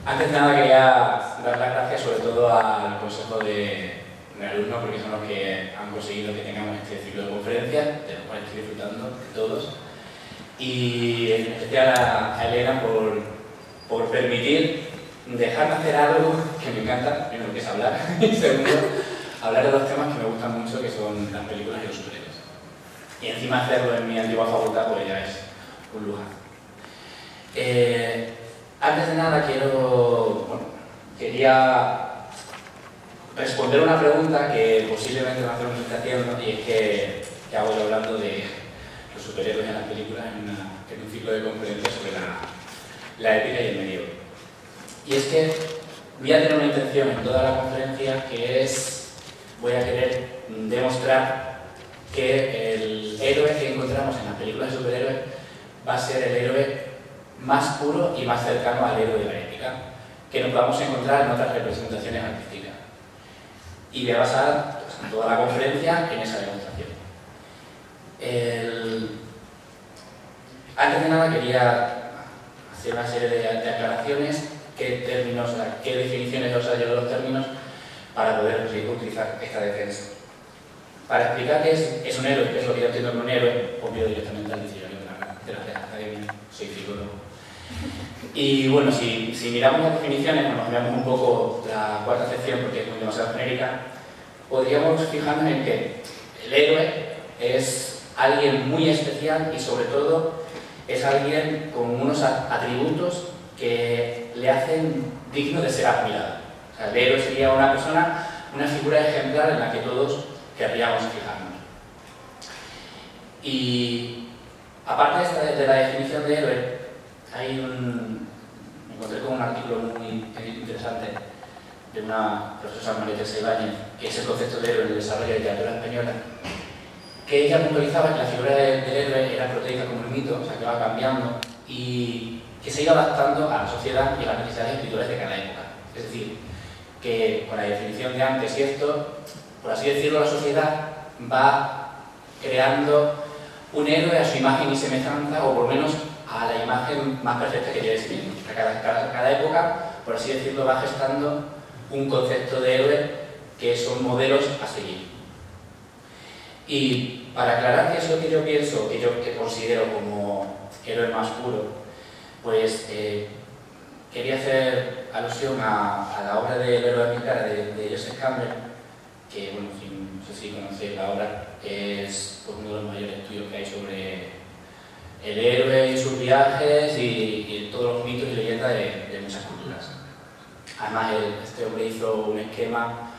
Antes de nada quería dar las gracias sobre todo al consejo de alumnos, porque son los que han conseguido que tengamos este ciclo de conferencias, de los cuales estoy disfrutando de todos, y en especial a Elena por permitir dejarme hacer algo que me encanta, primero que es hablar, y segundo, hablar de dos temas que me gustan mucho, que son las películas y los superhéroes. Y encima hacerlo en mi antigua facultad, pues ya es un lugar. Antes de nada quería responder una pregunta que posiblemente me hace una presentación, y es que hago yo hablando de los superhéroes en las películas en un ciclo de conferencias sobre la épica y el medievo. Y es que voy a tener una intención en toda la conferencia, que es, voy a querer demostrar que el héroe que encontramos en las películas de superhéroes va a ser el héroe más puro y más cercano al héroe de la épica que nos podamos encontrar en otras representaciones artísticas. Y voy a basar toda la conferencia en esa demostración. Antes de nada quería hacer una serie de aclaraciones, qué definiciones he usado yo de los términos para poder utilizar esta defensa. Para explicar qué es un héroe, qué es lo que yo entiendo como un héroe, obvio directamente al diccionario de la Academia, soy filólogo. Y bueno, si miramos las definiciones, nos veamos un poco la cuarta sección porque es muy demasiado genérica, podríamos fijarnos en que el héroe es alguien muy especial y sobre todo es alguien con unos atributos que le hacen digno de ser admirado. O sea, el héroe sería una persona, una figura ejemplar en la que todos querríamos fijarnos. Y aparte de la definición de héroe, me encontré con un artículo muy interesante de una profesora, María Teresa Ibáñez, que es el concepto de héroe en el desarrollo de la literatura española, que ella puntualizaba que la figura del héroe era proteica como el mito, o sea, que va cambiando y que se iba adaptando a la sociedad y a las necesidades espirituales de cada época. Es decir, que con la definición de antes y esto, por así decirlo, la sociedad va creando un héroe a su imagen y semejanza, o por lo menos a la imagen más perfecta que tiene sí mismo. Cada época, por así decirlo, va gestando un concepto de héroe que son modelos a seguir. Y para aclarar qué es lo que yo pienso, que considero como héroe más puro, pues quería hacer alusión a la obra del héroe de mi cara de Joseph Campbell, que, bueno, no sé si conocéis la obra, es pues, uno de los mayores estudios que hay sobre el héroe y sus viajes y todos los mitos y leyendas de muchas culturas. Además, este hombre hizo un esquema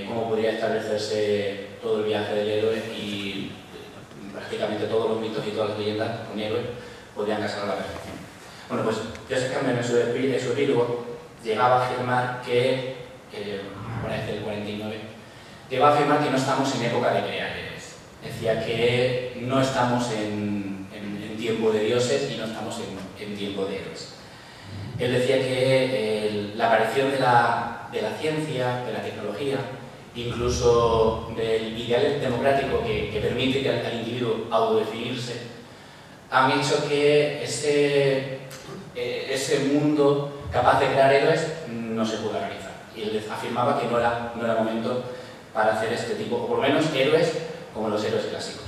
cómo podría establecerse todo el viaje del héroe y prácticamente todos los mitos y todas las leyendas con héroe podrían casar a la perfección. Bueno, pues Joseph Campbell en su epílogo llegaba a afirmar que, me parece el 49, llegaba a afirmar que no estamos en época de crear héroes. Decía que no estamos en tiempo de dioses y no estamos en tiempo de héroes. Él decía que la aparición de la ciencia, de la tecnología, incluso del ideal democrático que permite al individuo autodefinirse, han hecho que ese mundo capaz de crear héroes no se pueda realizar. Y él afirmaba que no era momento para hacer este tipo, o por lo menos héroes como los héroes clásicos.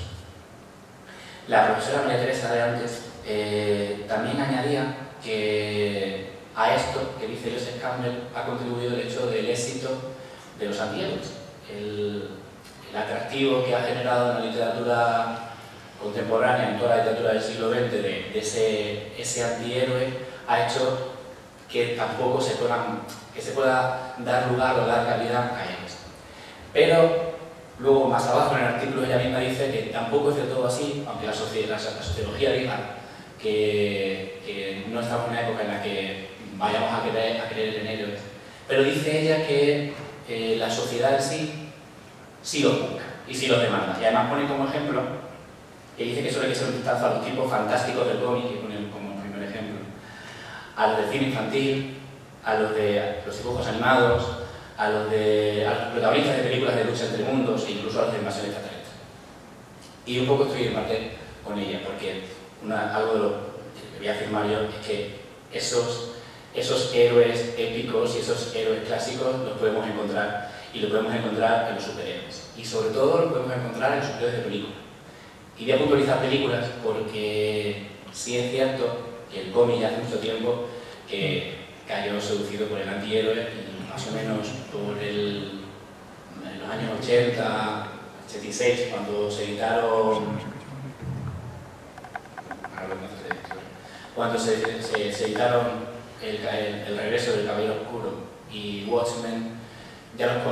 La profesora María Teresa de antes también añadía que a esto que dice Joseph Campbell ha contribuido el hecho del éxito de los antihéroes, el atractivo que ha generado en la literatura contemporánea, en toda la literatura del siglo XX, de ese antihéroe, ha hecho que tampoco se pueda dar lugar o dar cabida a ellos. Pero luego, más abajo en el artículo, ella misma dice que tampoco es de todo así, aunque la sociología diga que no estamos en una época en la que vayamos a creer en héroes. Pero dice ella que la sociedad en sí los busca y sí los demanda. Y además pone como ejemplo que dice que solo hay que ser un vistazo a los tipos fantásticos del cómic, que pone como primer ejemplo, a los de cine infantil, a los de los dibujos animados, a los protagonistas de películas de lucha entre mundos e incluso a los de invasión extraterrestre. Y un poco estoy en parte con ella, porque algo de lo que voy a afirmar yo es que esos esos héroes épicos y esos héroes clásicos los podemos encontrar, y lo podemos encontrar en los superhéroes. Y sobre todo lo podemos encontrar en los superhéroes de película. Y voy a puntualizar películas porque sí es cierto que el cómic ya hace mucho tiempo que cayó seducido por el antihéroe, y más o menos en los años 80, 86, cuando se editaron el regreso del Caballero Oscuro y Watchmen, ya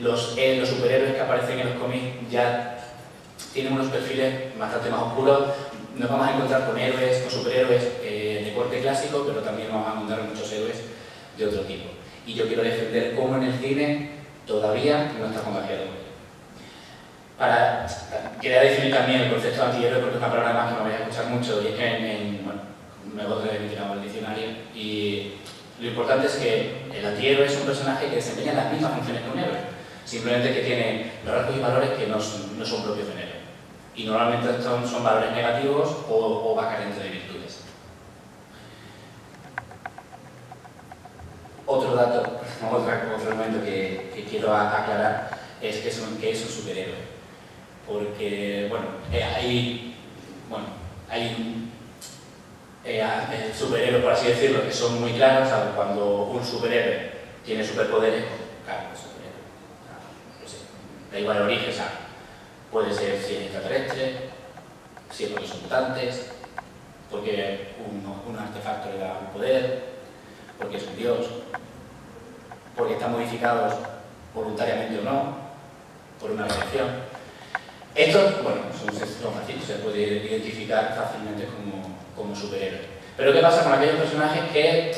los superhéroes que aparecen en los cómics ya tienen unos perfiles bastante más oscuros. Nos vamos a encontrar con superhéroes de corte clásico, pero también vamos a encontrar muchos héroes de otro tipo. Y yo quiero defender cómo en el cine todavía no está contagiado. Quería definir también el concepto de antihéroe, porque es una palabra más que me vais a escuchar mucho, y es que me voy a remitir al diccionario, y lo importante es que el antihéroe es un personaje que desempeña las mismas funciones que un héroe, simplemente que tiene los rasgos y valores que no son propios de un héroe. Y normalmente son valores negativos o va carente de virtudes. Otro dato, otro elemento que quiero aclarar es que es un superhéroe. Porque, hay superhéroes, por así decirlo, que son muy claros. ¿Sabes? Cuando un superhéroe tiene superpoderes, claro, es superhéroe. No sé, da igual el origen, ¿sabes? Puede ser si es extraterrestre, si es porque son mutantes, porque un artefacto le da un poder, porque es un dios, porque están modificados voluntariamente o no, por una radiación. Estos, son fáciles, se puede identificar fácilmente como superhéroes. Pero ¿qué pasa con aquellos personajes que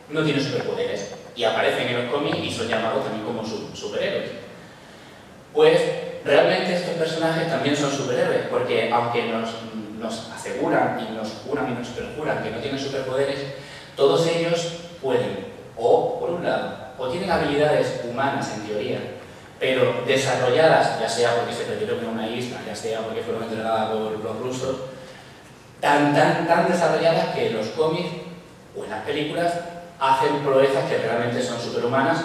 no tienen superpoderes y aparecen en los cómics y son llamados también como superhéroes? Pues realmente estos personajes también son superhéroes, porque aunque nos aseguran y nos juran y nos perjuran que no tienen superpoderes, todos ellos pueden, o por un lado, o tienen habilidades humanas en teoría, pero desarrolladas, ya sea porque se perdieron en una isla, ya sea porque fueron entrenadas por los rusos, tan desarrolladas que en los cómics o en las películas hacen proezas que realmente son superhumanas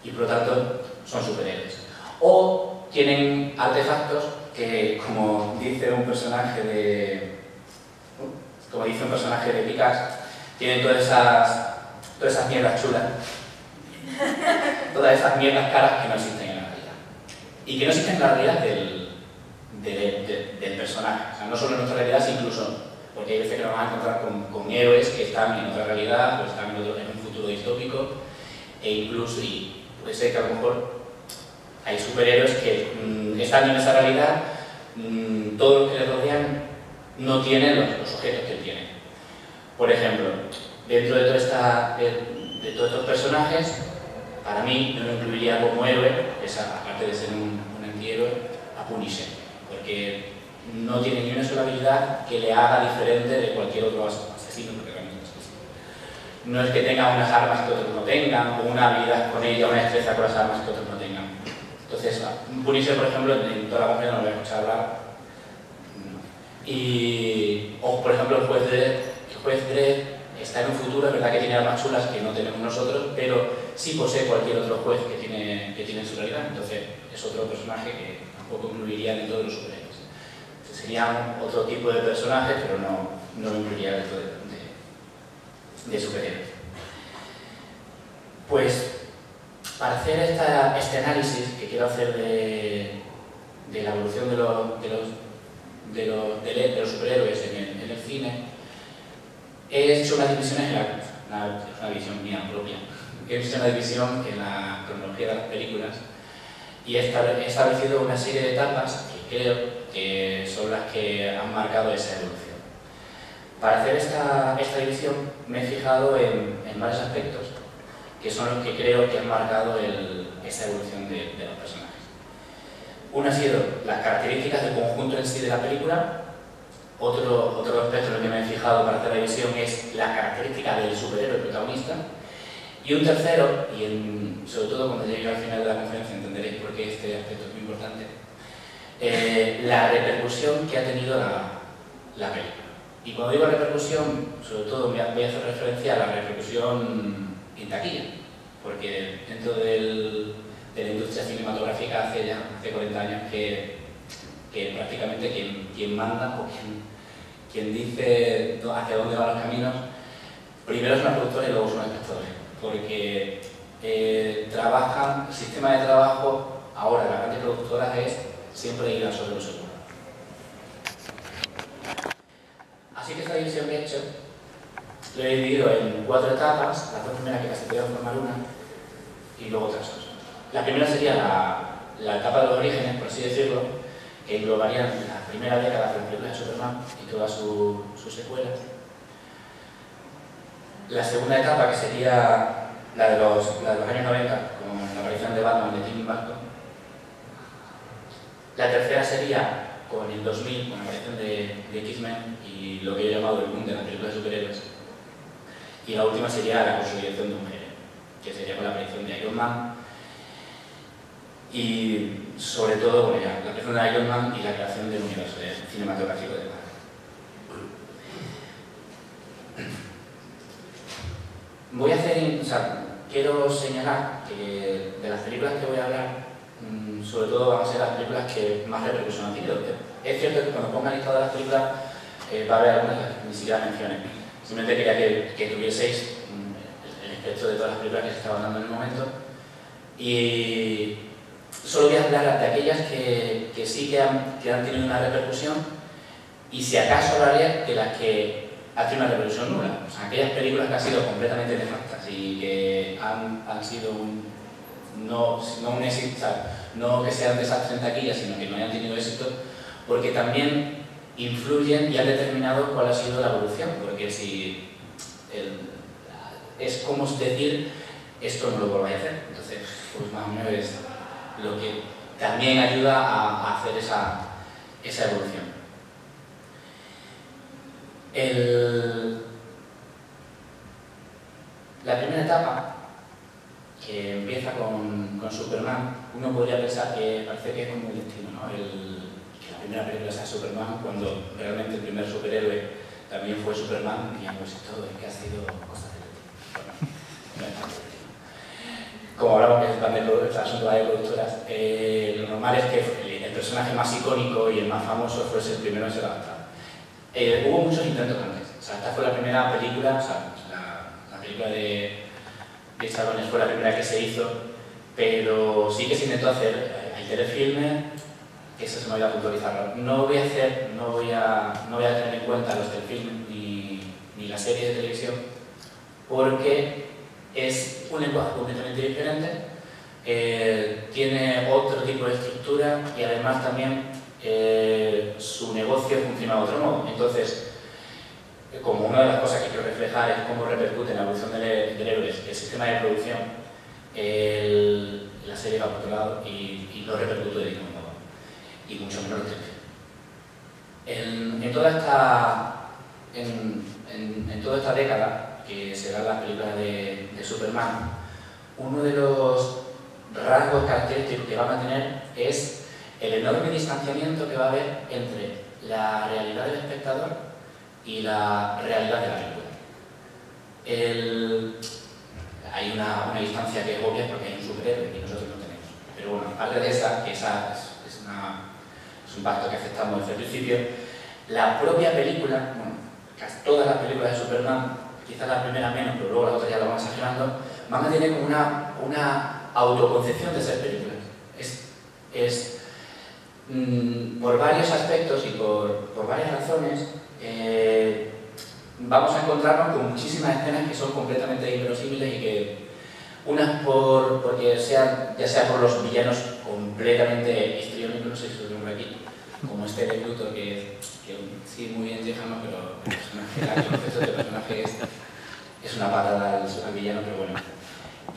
y por lo tanto son superhéroes. O tienen artefactos que, como dice un personaje de Picasso, tienen todas esas mierdas chulas, todas esas mierdas caras que no existen en la realidad. Y que no existen en la realidad del personaje. O sea, no solo en nuestra realidad, sino incluso, porque hay veces que nos vamos a encontrar con héroes que están en otra realidad, o están en un futuro distópico, e incluso, y puede ser que a lo mejor hay superhéroes que están en esa realidad, todos los que les rodean no tienen los objetos que él tiene. Por ejemplo, dentro de todos estos personajes, para mí no lo incluiría como héroe, aparte de ser un antihéroe, a Punisher, porque no tiene ni una sola habilidad que le haga diferente de cualquier otro asesino, porque realmente es asesino. No es que tenga unas armas que otros no tengan, o una habilidad con ella, una destreza con las armas que otros no tengan. Entonces, Punisher, por ejemplo, en toda la conferencia no lo voy a escuchar hablar. O, por ejemplo, el juez Dredd está en un futuro, es verdad que tiene armas chulas que no tenemos nosotros, pero sí posee cualquier otro juez que tiene en su realidad. Entonces, es otro personaje que tampoco incluiría dentro de los superhéroes. Sería otro tipo de personaje, pero no lo incluiría dentro de superhéroes. Pues, para hacer este análisis que quiero hacer de la evolución de los superhéroes en el cine, he hecho unas divisiones, una división mía propia, he hecho una división en la cronología de las películas y he establecido una serie de etapas que creo que son las que han marcado esa evolución. Para hacer esta división me he fijado en varios aspectos que son los que creo que han marcado esa evolución de los personajes. Uno ha sido las características del conjunto en sí de la película. Otro aspecto en el que me he fijado para hacer la división es la característica del superhéroe protagonista. Y un tercero, y sobre todo cuando llegue al final de la conferencia entenderéis por qué este aspecto es muy importante, la repercusión que ha tenido la película. Y cuando digo repercusión, sobre todo voy a hacer referencia a la repercusión en taquilla, porque dentro de la industria cinematográfica hace 40 años que prácticamente quien manda o quien dice hacia dónde van los caminos, primero son los productores y luego son los espectadores, porque el sistema de trabajo ahora de las grandes productoras es siempre ir sobre lo seguro. Así que esta división que he hecho lo he dividido en 4 etapas, las 2 primeras que casi pueden formar una, y luego otras 2. La primera sería la etapa de los orígenes, por así decirlo, que englobarían la primera década de las películas de Superman y todas sus secuelas. La segunda etapa, que sería la de los años 90, con la aparición de Batman de Tim Burton. La tercera sería con el 2000, con la aparición de X-Men y lo que he llamado el boom de las películas de superhéroes. Y la última sería la consolidación de un género, que sería con la aparición de Iron Man y, sobre todo, bueno, la aparición de Iron Man y la creación del universo cinematográfico de Marvel. Quiero señalar que de las películas que voy a hablar, sobre todo van a ser las películas que más repercusión han tenido. Es cierto que cuando ponga el listado de las películas va a haber algunas que ni siquiera mencioné. Simplemente quería que tuvieseis el espectro de todas las películas que se estaban dando en el momento. Y solo voy a hablar de aquellas que sí que han tenido una repercusión, y si acaso hablaré de las que han tenido una repercusión nula. O sea, aquellas películas que han sido completamente nefastas y que han sido no un éxito, o sea, no que sean desastres en taquilla, sino que no hayan tenido éxito, porque también influyen y han determinado cuál ha sido la evolución. Porque si es como decir, esto no lo volváis a hacer. Entonces, pues más o menos es lo que también ayuda a hacer esa evolución. La primera etapa, que empieza con Superman, uno podría pensar que parece que es como el destino, ¿no? Que la primera película sea Superman, cuando realmente el primer superhéroe también fue Superman, y pues todo es que ha sido cosas del destino. Bueno, no es tan del destino. Como hablamos que es el asunto de productoras, lo normal es que el personaje más icónico y el más famoso fuese el primero en ser adaptado. Hubo muchos intentos antes. O sea, esta fue la primera película, o sea, la película de Charones fue la primera que se hizo, pero sí que se intentó hacer el telefilme, que eso se me había puntualizado. No voy a tener en cuenta los telefilmes ni la serie de televisión, porque es un lenguaje completamente diferente, tiene otro tipo de estructura y además también su negocio funciona de otro modo. Entonces, como una de las cosas que quiero reflejar es cómo repercute en la evolución del héroe el sistema de producción, la serie va por otro lado y no repercute de ningún modo, y mucho menos los telefilmes. En toda esta década, que serán las películas de Superman, uno de los rasgos característicos que van a tener es el enorme distanciamiento que va a haber entre la realidad del espectador y la realidad de la película. Hay una distancia que es obvia porque hay un superhéroe y nosotros no tenemos. Pero bueno, aparte de esa, que es un pacto que aceptamos desde el principio, la propia película, bueno, casi todas las películas de Superman, quizás la primera menos, pero luego las otras ya lo van exagerando, van a tener como una autoconcepción de ser películas. Por varios aspectos y por varias razones, vamos a encontrarnos con muchísimas escenas que son completamente inverosímiles y que unas porque ya sea por los villanos completamente histriónicos, no sé si lo vemos aquí, como este de Pluto, que sí, muy bien lejano, pero el concepto de personaje es una patada al villano, pero bueno.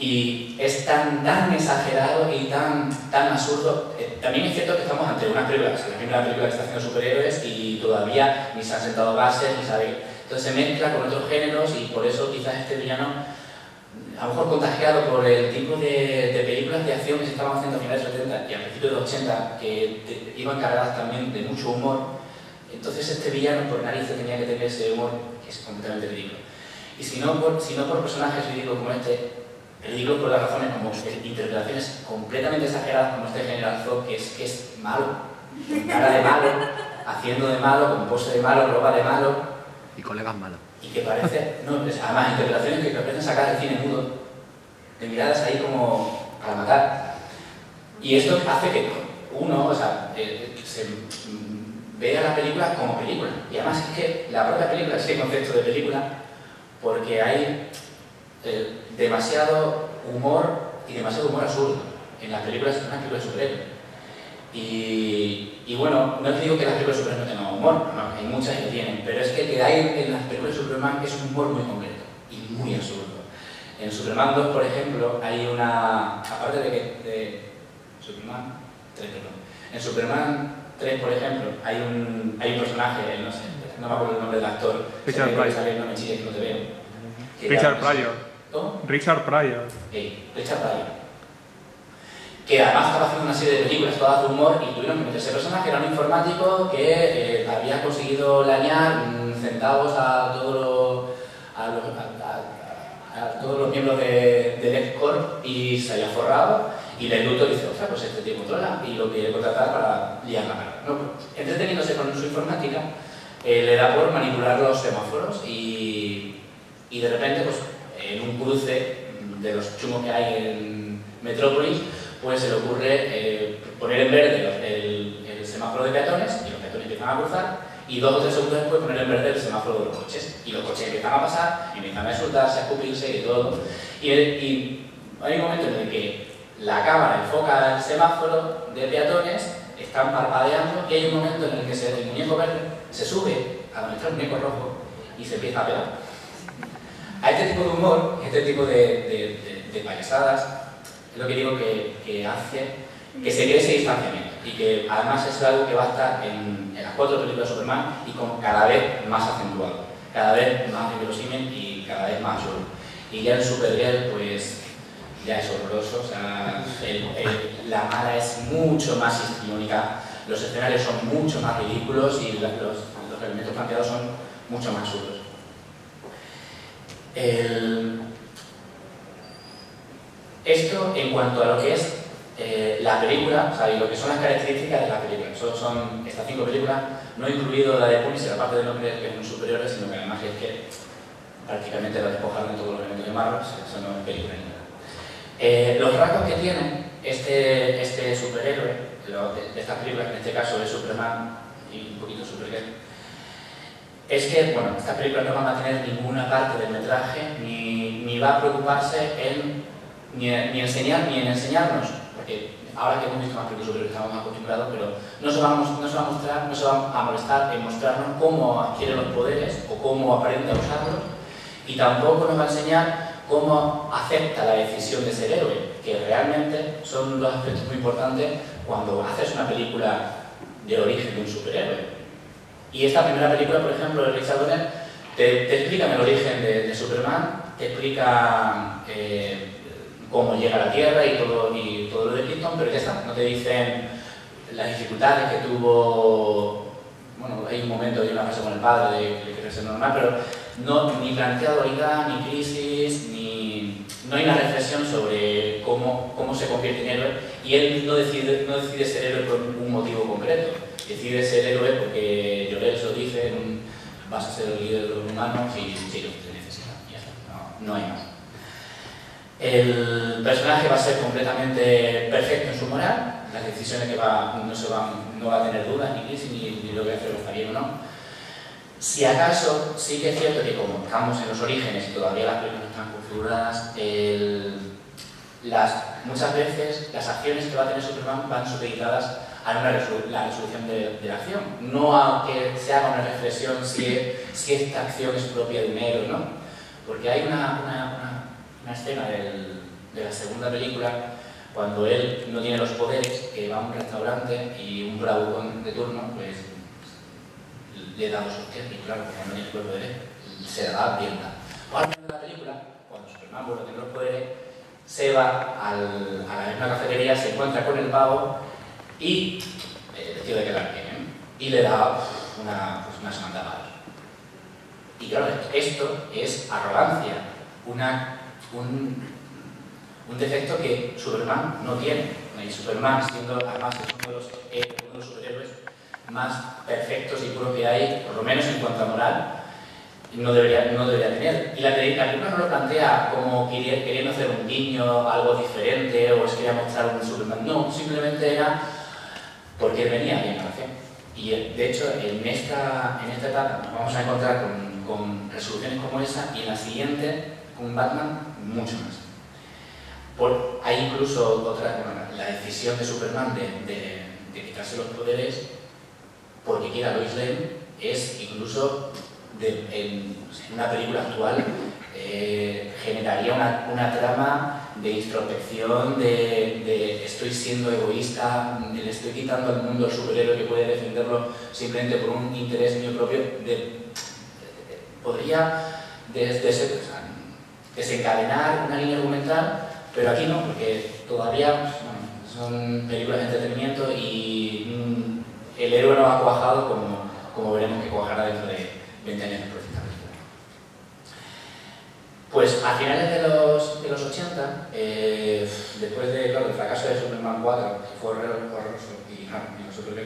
Y es tan exagerado y tan absurdo. También es cierto que estamos ante una película, la primera película que está haciendo superhéroes y todavía ni se han sentado bases, ni sabe. Entonces se mezcla con otros géneros y por eso quizás este villano, a lo mejor contagiado por el tipo de películas de acción que se estaban haciendo a finales de los 70 y a principios de los 80, que iban cargadas también de mucho humor, Entonces este villano por narices tenía que tener ese humor que es completamente ridículo. Y si no por personajes ridículos como este, ridículos por las razones como interpretaciones completamente exageradas como este General Zod, que es malo, con cara de malo, haciendo de malo, con pose de malo, ropa de malo. Y colegas malos. Y que parece, no, además interpretaciones que parecen sacar del cine mudo, de miradas ahí como para matar. Y esto hace que uno, o sea, se vea la película como película. Y además es que la propia película es el concepto de película porque hay demasiado humor y demasiado humor absurdo en las películas, en una película de superhéroes. Y bueno, no te digo que las películas de superhéroes no tengan humor, no, hay muchas que tienen, pero es que el que hay en las películas de Superman es un humor muy concreto y muy absurdo. En Superman 2, por ejemplo, hay una... aparte de Superman 3, perdón. En Superman 3, por ejemplo, hay un personaje, no sé, no me acuerdo el nombre del actor. Richard Pryor. No me chilles que no te veo. Richard Pryor. ¿Cómo? Richard Pryor. Richard Pryor. Que además estaba haciendo una serie de películas todas de humor y tuvieron que meterse personas que era un informático que había conseguido lañar centavos a todos los miembros de LexCorp y se había forrado y Lex Luthor dice, ostras, pues este tío controla y lo quiere contratar para liar la cara. ¿No? Entreteniéndose con su informática, le da por manipular los semáforos y de repente, pues, en un cruce de los chungos que hay en Metrópolis, pues se le ocurre poner en verde el semáforo de peatones y los peatones empiezan a cruzar y 2 o 3 segundos después poner en verde el semáforo de los coches y los coches empiezan a pasar, empiezan a insultarse, a escupirse y todo. Y hay un momento en el que la cámara enfoca el semáforo de peatones, están parpadeando y hay un momento en el que el muñeco verde se sube a donde está el muñeco rojo y se empieza a pegar. A este tipo de humor, este tipo de payasadas, es lo que digo que hace que se cree ese distanciamiento y que además es algo que va a estar en las 4 películas de Superman y cada vez más acentuado, cada vez más inverosímil y cada vez más absurdo. Y ya en Supergirl, pues ya es horroroso, o sea, la mala es mucho más histriónica, los escenarios son mucho más ridículos y los elementos planteados son mucho más absurdos. Esto en cuanto a lo que es la película, o sea, y lo que son las características de la película. Solo son estas 5 películas, no he incluido la de Punisher, aparte de no creer que son superiores, sino que además es que prácticamente la despojaron de todos los elementos de Marvel, eso no es película ni nada. Los rasgos que tiene este superhéroe, de estas películas, en este caso es Superman y un poquito Supergirl, es que, bueno, estas películas no van a tener ninguna parte del metraje, ni va a preocuparse ni en enseñarnos, porque ahora que hemos visto más películas superiores estamos más acostumbrados, pero no se va a molestar en mostrarnos cómo adquiere los poderes o cómo aprende a usarlos, y tampoco nos va a enseñar cómo acepta la decisión de ser héroe, que realmente son dos aspectos muy importantes cuando haces una película de origen de un superhéroe. Y esta primera película, por ejemplo, de Richard Donner, te explica el origen de Superman, te explica cómo llega a la Tierra y todo lo de Krypton, pero ya está, no te dicen las dificultades que tuvo. Bueno, hay un momento, hay una frase con el padre de querer ser normal, pero no, ni plantea dualidad, ni crisis, no hay una reflexión sobre cómo se convierte en héroe, y él no decide ser héroe por un motivo concreto, decide ser héroe porque Jor-El se lo dice, vas a ser el líder de los humanos y sí, lo que te necesita, y ya está, no hay más. El personaje va a ser completamente perfecto en su moral, las decisiones que no va a tener dudas ni crisis, ni lo que hacer está bien o no. Si acaso, sí que es cierto que como estamos en los orígenes y todavía las películas no están configuradas, muchas veces las acciones que va a tener Superman van supeditadas a la resolución de la acción, no a que se haga una reflexión si esta acción es propia de un héroe, ¿no? Porque hay una escena de la segunda película cuando él no tiene los poderes, que va a un restaurante y un bravucón de turno pues le da 2 hostias y claro, como no tiene los poderes, se la da bien. Al final de la película, cuando Superman vuelve a tener los poderes, se va a la misma cafetería, se encuentra con el pavo y vestido de Clark Kent. y le da una semana más. Y claro, esto es arrogancia, un defecto que Superman no tiene. Y Superman, siendo además uno de los superhéroes más perfectos y puros que hay, por lo menos en cuanto a moral, no debería tener. Y la película no lo plantea como queriendo hacer un guiño, algo diferente, o es que quería mostrar un Superman. No, simplemente era porque él venía bien a acción. Y de hecho, en esta etapa nos vamos a encontrar con resoluciones como esa, y en la siguiente, con Batman, mucho más. Hay incluso la decisión de Superman de quitarse los poderes porque quiera Lois Lane, es incluso en una película actual generaría una trama de introspección, de estoy siendo egoísta, le estoy quitando al mundo al superhéroe que puede defenderlo simplemente por un interés mío propio. Podría desencadenar una línea argumental, pero aquí no, porque todavía son películas de entretenimiento y el héroe no ha cuajado como veremos que cuajará dentro de 20 años después de esta película. Pues a finales de los 80, después del fracaso de Superman 4, que fue horroroso y no superó,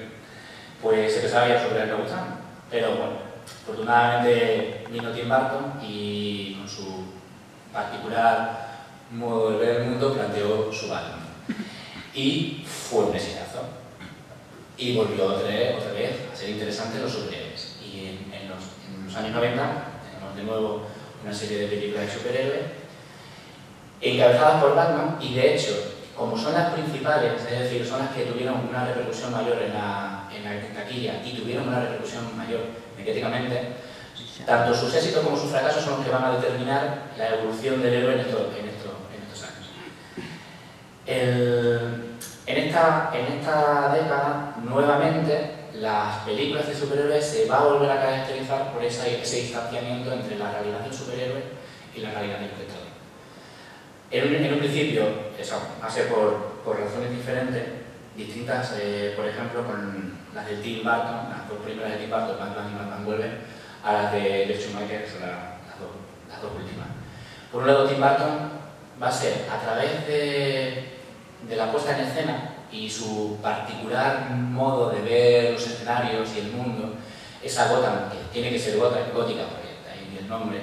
pues empezó a ver sobre el gustan. Pero bueno, afortunadamente vino Tim Burton y con su particular modo de ver el mundo planteó su Batman. Y fue un exitazo. Y volvió otra vez a ser interesante los superhéroes. Y en los años 90 tenemos de nuevo una serie de películas de superhéroes encabezadas por Batman, y de hecho, como son las principales, es decir, son las que tuvieron una repercusión mayor en la taquilla y tuvieron una repercusión mayor mediáticamente, tanto sus éxitos como sus fracasos son los que van a determinar la evolución del héroe en estos años. En esta década, nuevamente, las películas de superhéroes se va a volver a caracterizar por ese distanciamiento entre la realidad del superhéroe y la realidad del espectador. En un principio, eso va a ser por razones distintas, por ejemplo, con las de Tim Burton, las dos primeras de Tim Burton, Batman y Batman Vuelve, a las de Schumacher, que son las dos últimas. Por un lado, Tim Burton va a ser, a través de la puesta en escena y su particular modo de ver los escenarios y el mundo, esa Gotham, que tiene que ser gótica, porque ahí el nombre,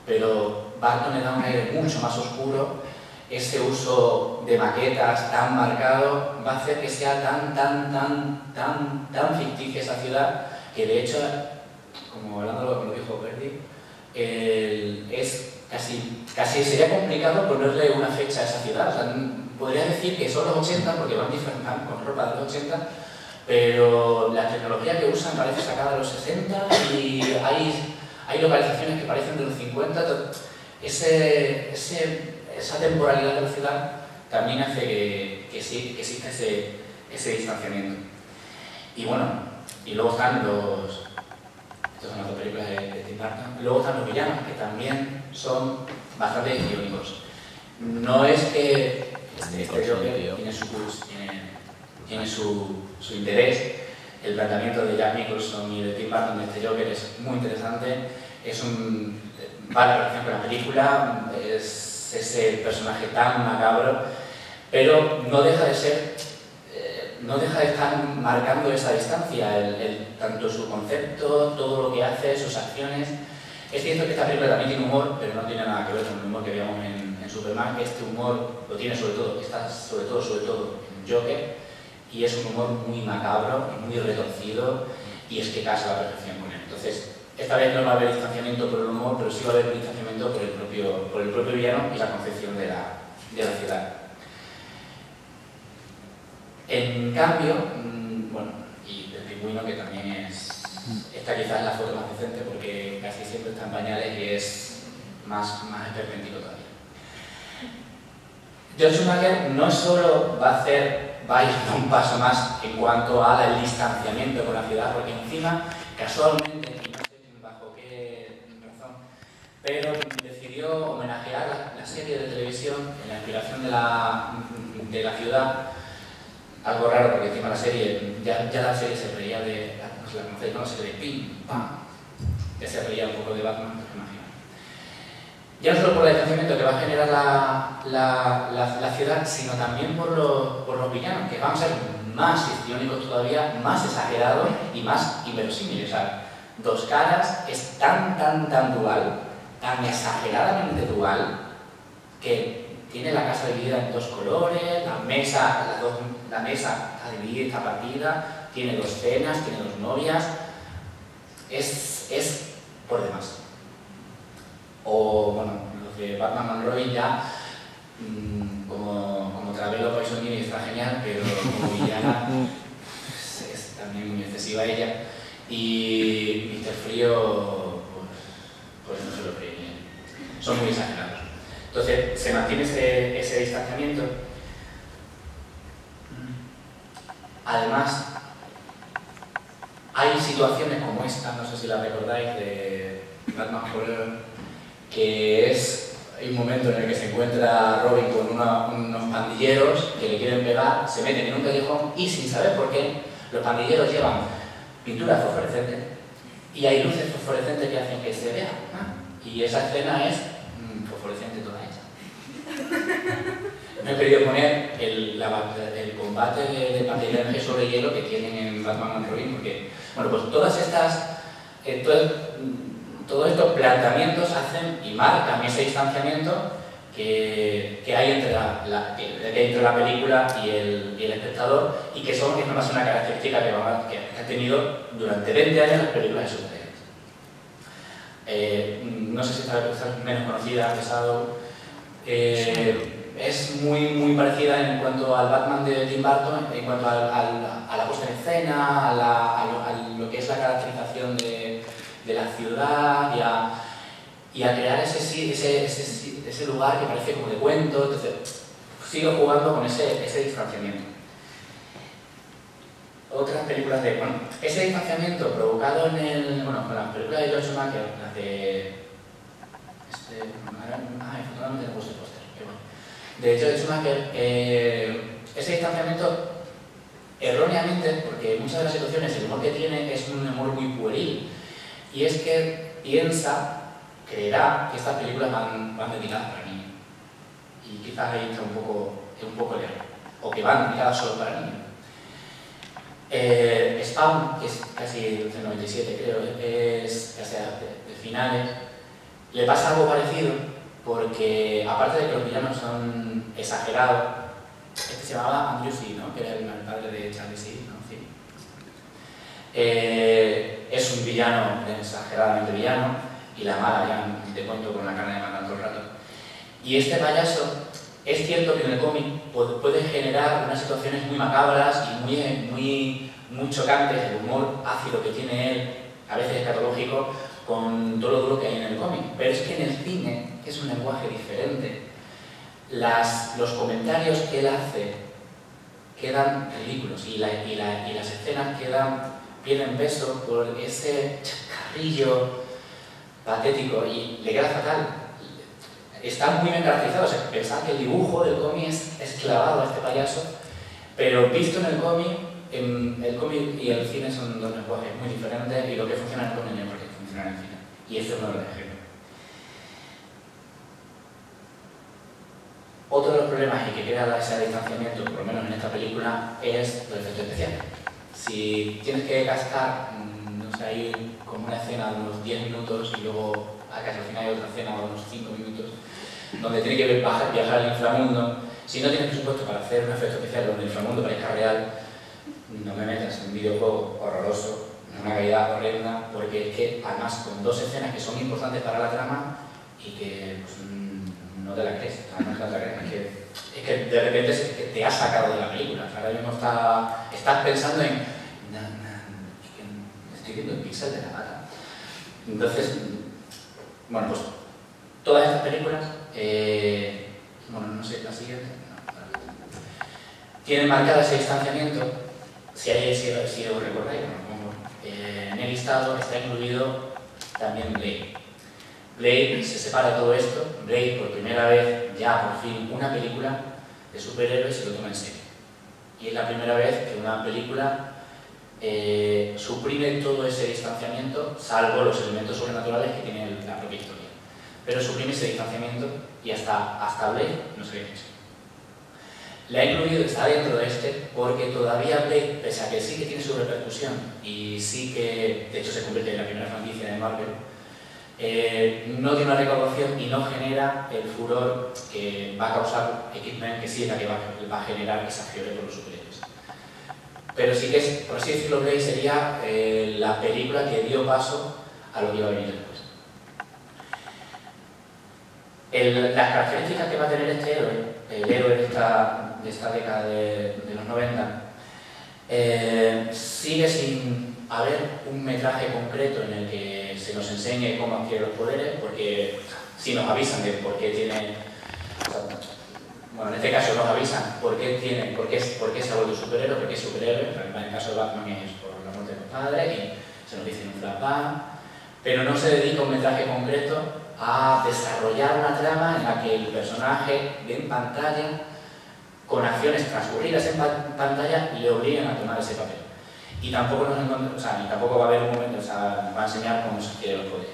pero Burton le da un aire mucho más oscuro. Ese uso de maquetas tan marcado va a hacer que sea tan ficticia esa ciudad, que de hecho, como hablando como lo dijo Verdi, es casi sería complicado ponerle una fecha a esa ciudad. O sea, podría decir que son los 80 porque van con ropa de los 80, pero la tecnología que usan parece sacada de los 60 y hay localizaciones que parecen de los 50. Esa temporalidad de la ciudad también hace que exista ese distanciamiento. Y bueno, y luego están estas son las dos películas de Tim Burton, luego están los villanos, que también son bastante irónicos. No es que este Joker tiene su interés. El planteamiento de Jack Nicholson y de Tim Burton de este Joker es muy interesante. Va a la relación con la película, es ese personaje tan macabro, pero no deja de estar marcando esa distancia, tanto su concepto, todo lo que hace, sus acciones. Es cierto que esta película también tiene humor, pero no tiene nada que ver con el humor que veíamos en Superman. Este humor lo tiene está sobre todo en Joker, y es un humor muy macabro, muy retorcido, y es que casa la perfección con él. Entonces, esta vez no va a haber distanciamiento por el humor, pero sí va a haber distanciamiento por el propio villano y la concepción de la ciudad. En cambio, bueno, y el pingüino, que también esta quizás es la foto más decente porque casi siempre está en pañales y es más esperpéntico todavía. George Schumacher no solo va a ir un paso más en cuanto al distanciamiento con la ciudad, porque encima, casualmente, y no sé bajo qué razón, pero decidió homenajear la serie de televisión en la inspiración de la ciudad. Algo raro, porque encima la serie, ya la serie se reía de si la conocéis, ¿no? Se ve pim, pam. Ya se reía un poco de Batman, pues imagino. Ya no solo por el distanciamiento que va a generar la ciudad, sino también por los villanos, que van a ser más histriónicos todavía, más exagerados y más inverosímiles. O sea, Dos Caras es tan dual, tan exageradamente dual, que tiene la casa dividida en dos colores, la mesa está dividida, está partida, tiene dos cenas, tiene dos novias, es por demás. O, bueno, los de Batman and Robin ya, como Travelo Poison Ivy está genial, pero como villana es también muy excesiva ella. Y Mr. Frío, pues no se lo cree bien. Son muy exagerados. Entonces, se mantiene ese distanciamiento. Además, hay situaciones como esta, no sé si la recordáis, de Batman Forever, que es un momento en el que se encuentra Robin con unos pandilleros que le quieren pegar, se meten en un callejón y sin saber por qué, los pandilleros llevan pintura fosforescente y hay luces fosforescentes que hacen que se vea. Y esa escena es fosforescente toda hecha. No he querido poner el combate de patinaje sobre hielo que tienen en Batman and Robin, porque, bueno, pues todas estas, todos estos planteamientos hacen y marcan ese distanciamiento que hay entre la película y el espectador, y que es más una característica que ha tenido durante 20 años las películas de superhéroes. No sé si está menos conocida, Pesado. Es muy parecida en cuanto al Batman de Tim Burton, en cuanto a la puesta en escena, a lo que es la caracterización de la ciudad y a crear ese lugar que parece como de cuento. Entonces, sigo jugando con ese distanciamiento. Otras películas ese distanciamiento provocado con las películas de George Schumacher, las de afortunadamente no puse el póster, pero bueno, de George Schumacher, ese distanciamiento erróneamente, porque muchas de las situaciones el humor que tiene es un humor muy pueril, y es que creerá que estas películas van dedicadas para niños, y quizás ahí está un poco lejos, o que van dedicadas solo para niños. Spawn, que es casi del 97 creo, es casi de finales, le pasa algo parecido, porque aparte de que los villanos son exagerados, este se llamaba Andrew C., ¿no? Que era el padre de Charlie C., ¿no? Sí. Es un villano exageradamente villano, y la mala ya te cuento con la carne de matan todo el rato. Y este payaso, es cierto que en el cómic puede generar unas situaciones muy macabras y muy chocantes, el humor ácido que tiene él, a veces escatológico, con todo lo duro que hay en el cómic. Pero es que en el cine, que es un lenguaje diferente, los comentarios que él hace quedan ridículos y las escenas pierden peso por ese chascarrillo patético y le queda fatal. Están muy bien caracterizados. Pensad que el dibujo del cómic es clavado a este payaso, pero visto en el cómic y el cine son dos lenguajes muy diferentes, y lo que funciona en el cómic no es lo que funciona en el cine. Y este es uno de los ejemplos. Otro de los problemas y que crea ese distanciamiento, por lo menos en esta película, es los efectos especiales. Si tienes que gastar, no sé, hay como una escena de unos 10 minutos y luego casi al final hay otra escena de unos 5 minutos, donde tiene que viajar al inframundo. Si no tienes presupuesto para hacer un efecto especial donde el inframundo parezca real, no me metas en un videojuego horroroso, en una calidad horrenda, porque es que además con dos escenas que son importantes para la trama y que pues, no te la crees, es que de repente te has sacado de la película. O sea, ahora mismo estás pensando en estoy viendo el píxel de la gata. Entonces, bueno, pues todas estas películas, no sé, la siguiente, tienen marcado ese distanciamiento. Si os recordáis, en el listado está incluido también Blade. Blade se separa de todo esto. Blade, por primera vez, ya por fin, una película de superhéroes se lo toma en serio. Y es la primera vez que una película suprime todo ese distanciamiento, salvo los elementos sobrenaturales que tiene la propia historia. Pero suprime ese distanciamiento y hasta Blade no se había hecho. La he incluido, está dentro de este, porque todavía Blade, pese a que sí que tiene su repercusión y sí que, de hecho, se convierte en la primera franquicia de Marvel, no tiene una recaudación y no genera el furor que va a causar X-Men, que sí es la que va a generar esa fiebre por los superhéroes. Pero sí que es, por así decirlo, Blade sería la película que dio paso a lo que iba a venir después. Las características que va a tener este héroe, el héroe de esta década de los 90, sigue sin haber un metraje concreto en el que se nos enseñe cómo adquiere los poderes, porque si nos avisan de por qué tiene, bueno, en este caso nos avisan por qué se ha vuelto superhéroe, porque es superhéroe, en el caso de Batman es por la muerte de los padres y se nos dice en un flashback, pero no se dedica un metraje concreto a desarrollar una trama en la que el personaje ve en pantalla, con acciones transcurridas en pantalla, le obliguen a tomar ese papel. Y tampoco tampoco va a haber un momento, nos va a enseñar cómo se adquiere los poderes.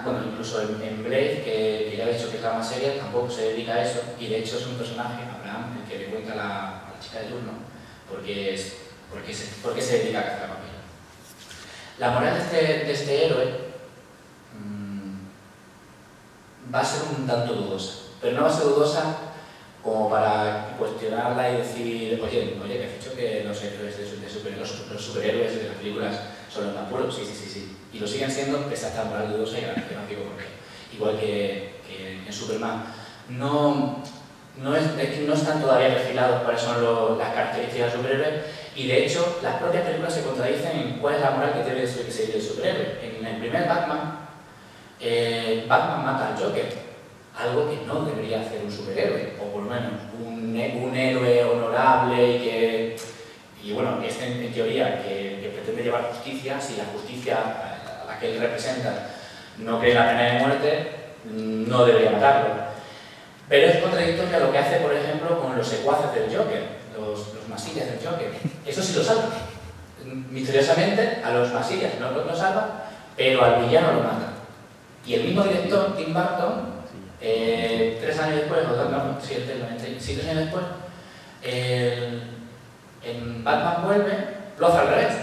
Bueno, incluso en Blade, que ya he dicho que es la más seria, tampoco se dedica a eso, y de hecho es un personaje, Abraham, el que le cuenta a la chica de turno, porque se dedica a cazar papel. La moral de este héroe va a ser un tanto dudosa, pero no va a ser dudosa como para cuestionarla y decir, oye, que has dicho que los héroes los superhéroes de las películas son los más puros, sí, y lo siguen siendo pese a esta moral dudosa y que no digo por qué. Igual que en Superman, no están todavía perfilados cuáles son las características del superhéroe, y de hecho las propias películas se contradicen en cuál es la moral que debe seguir el superhéroe. En el primer Batman, Batman mata al Joker, algo que no debería hacer un superhéroe, o por lo menos un héroe honorable y bueno, en teoría que pretende llevar justicia. Si la justicia a la que él representa no cree en la pena de muerte, no debería matarlo. Pero es contradictorio a lo que hace, por ejemplo, con los secuaces del Joker, los masillas del Joker. Eso sí lo salva. Misteriosamente, a los masillas no lo salva, pero al villano lo mata. Y el mismo director, Tim Burton, 3 años después, no, 3 años después, en Batman vuelve, lo hace al revés.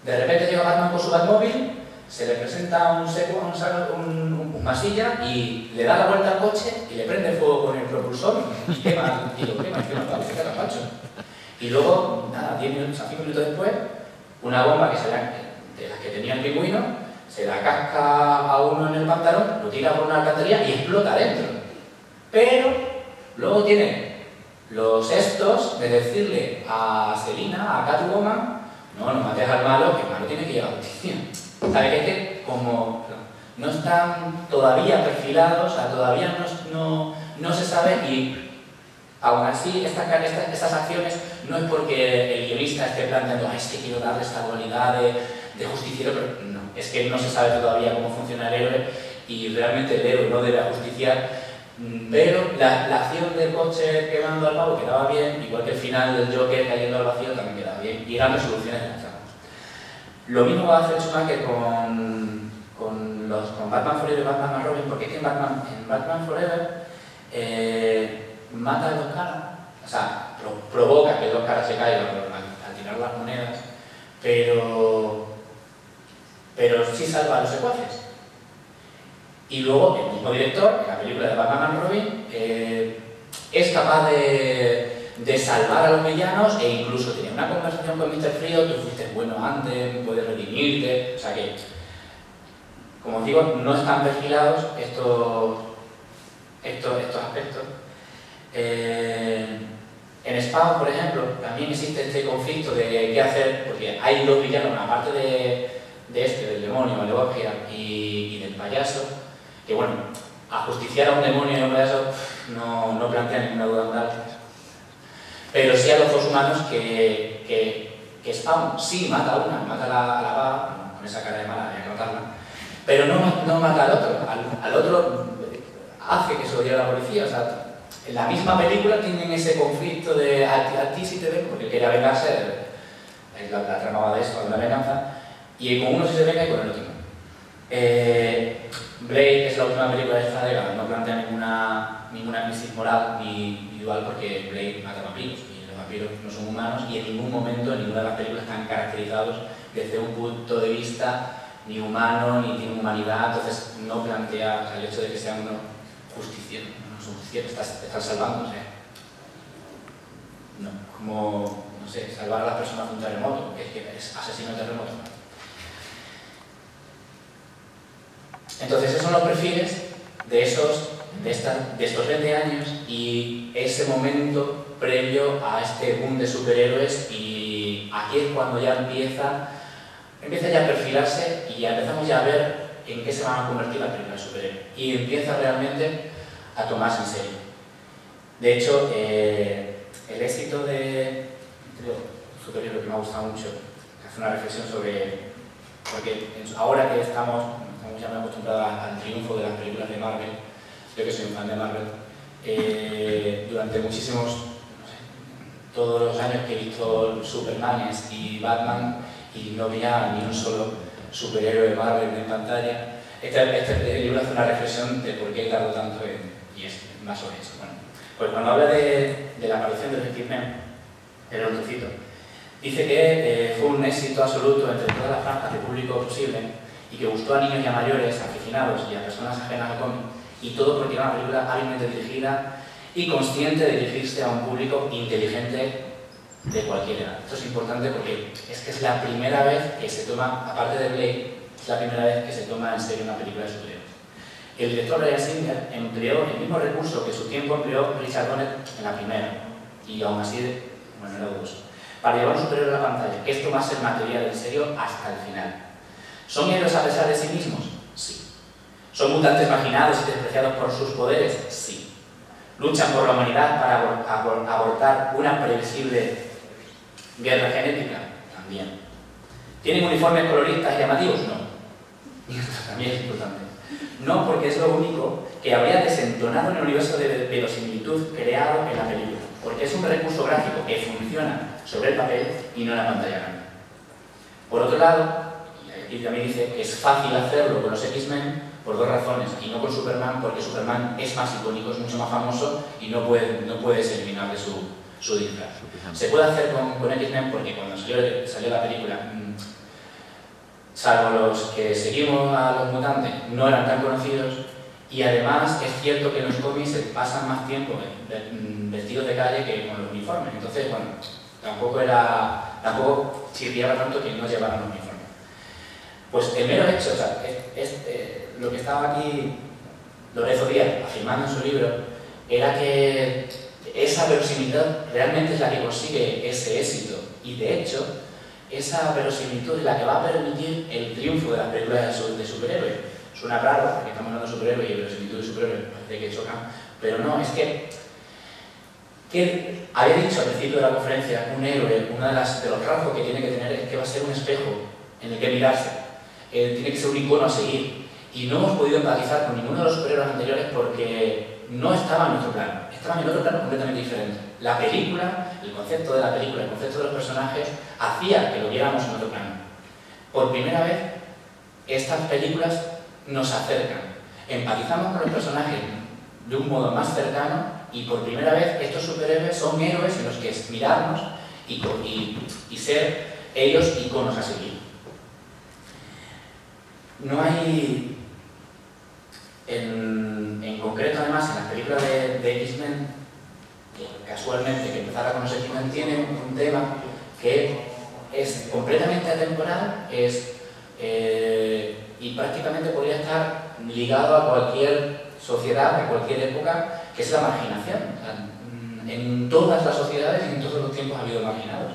De repente llega Batman con su Batmóvil, se le presenta un masilla y le da la vuelta al coche y le prende fuego con el propulsor y quema, y lo quema, se queda macho. Y luego, nada, 5 minutos después, una bomba de las que tenía el pingüino, se la casca a uno en el pantalón, lo tira por una alcantarilla y explota adentro. Pero luego tiene los estos de decirle a Selina, a Catwoman, no mates al malo, que el malo tiene que llegar a justicia. ¿Sabes qué? Que como no están todavía perfilados, o sea, todavía no se sabe, y aún así estas acciones no es porque el guionista esté planteando es que quiero darle esta dualidad de justiciero, pero no, es que no se sabe todavía cómo funciona el héroe y realmente el héroe no debe ajusticiar, pero la acción del coche quemando al pavo quedaba bien, igual que el final del Joker cayendo al vacío también quedaba bien, y eran resoluciones de las tramas. Lo mismo va a hacer Schumacher con Batman Forever y Batman Robin, porque es que en Batman Forever mata a Dos Caras, o sea, provoca que Dos Caras se caiga al tirar las monedas, pero sí salva a los secuaces. Y luego el mismo director, en la película de Batman Robin, es capaz de salvar a los villanos e incluso tenía una conversación con Mr. Frío, tú fuiste bueno antes, puedes redimirte, o sea que, como os digo, no están perfilados estos aspectos. En Spawn, por ejemplo, también existe este conflicto de qué hacer, porque hay dos villanos, aparte del demonio, el Borgia y del payaso, que bueno, ajusticiar a un demonio y a un payaso no plantea ninguna duda moral. Pero sí a los dos humanos que Spawn sí mata a una, mata a la vaga, con esa cara de mala, había que matarla, pero no mata al otro. Al otro hace que se lo lleve a la policía, o sea, en la misma película tienen ese conflicto de a ti sí te vengo, porque quería vengarse, la trama va de esto, de la venganza, y con uno sí se venga y con el otro no. Blade, que es la última película de esta década, no plantea ninguna crisis moral ni individual, porque Blade mata vampiros y los vampiros no son humanos, y en ningún momento, en ninguna de las películas están caracterizados desde un punto de vista ni humano, ni tienen humanidad. Entonces no plantea, o sea, el hecho de que sean unos justicieros, no son justicieros, están salvando, o sea, no, como, no sé, salvar a las personas de un terremoto, que es asesino de terremoto. Entonces esos son los perfiles de estos 20 años y ese momento previo a este boom de superhéroes, y aquí es cuando ya empieza ya a perfilarse y ya empezamos ya a ver en qué se van a convertir las películas de superhéroes y empieza realmente a tomarse en serio. De hecho, el éxito de un superhéroe que me ha gustado mucho, que hace una reflexión sobre, porque ahora que estamos ya muy acostumbrados al triunfo de las películas de Marvel, yo que soy un fan de Marvel, durante muchísimos, no sé, todos los años que he visto Supermanes y Batman y no veía ni un solo superhéroe de Marvel en pantalla, este libro hace una reflexión de por qué tardó tanto y es más sobre eso. Bueno, pues cuando habla de la aparición de los X-Men, el autocito, dice que fue un éxito absoluto entre todas las franjas de público posible y que gustó a niños y a mayores, aficionados y a personas ajenas al cómic, y todo porque era una película hábilmente dirigida y consciente de dirigirse a un público inteligente de cualquier edad. Esto es importante porque es que es la primera vez que se toma, aparte de Blade, es la primera vez que se toma en serio una película de superhéroes. El director Bryan Singer empleó el mismo recurso que su tiempo empleó Richard Donner en la primera, y aún así, bueno, era dudoso, para llevar un superhéroe a la pantalla, que es tomarse el material en serio hasta el final. ¿Son héroes a pesar de sí mismos? Sí. ¿Son mutantes marginados y despreciados por sus poderes? Sí. ¿Luchan por la humanidad para abortar una previsible guerra genética? También. ¿Tienen uniformes coloristas y llamativos? No. Y esto también es importante. No, porque es lo único que habría desentonado en el universo de verosimilitud creado en la película. Porque es un recurso gráfico que funciona sobre el papel y no en la pantalla grande. Por otro lado, y también dice que es fácil hacerlo con los X-Men por dos razones, y no con Superman, porque Superman es más icónico, es mucho más famoso y no puedes eliminar de su disfraz. Se puede hacer con X-Men porque cuando salió la película, salvo los que seguimos a los mutantes, no eran tan conocidos, y además es cierto que en los cómics se pasan más tiempo vestidos de calle que con los uniformes. Entonces, bueno, tampoco chirriaba tanto que no llevaran los uniformes. Pues el mero hecho, o sea, lo que estaba aquí Lorenzo Díaz afirmando en su libro, era que esa verosimilitud realmente es la que consigue ese éxito, y de hecho, esa verosimilitud es la que va a permitir el triunfo de las películas de superhéroes. Suena raro, porque estamos hablando de superhéroes y verosimilitud de superhéroes, parece que chocan, pero no, es que había dicho al principio de la conferencia, un héroe, uno de los rasgos que tiene que tener es que va a ser un espejo en el que mirarse, tiene que ser un icono a seguir, y no hemos podido empatizar con ninguno de los superhéroes anteriores porque no estaba en nuestro plano, estaban en otro plano completamente diferente. La película, el concepto de la película, el concepto de los personajes, hacía que lo viéramos en otro plano. Por primera vez, estas películas nos acercan, empatizamos con los personajes de un modo más cercano, y por primera vez estos superhéroes son héroes en los que es mirarnos y ser ellos iconos a seguir. No hay, en concreto además, en las películas de X-Men, casualmente que empezara con los X-Men, tiene un tema que es completamente atemporal, y prácticamente podría estar ligado a cualquier sociedad, a cualquier época, que es la marginación. O sea, en todas las sociedades y en todos los tiempos ha habido marginados.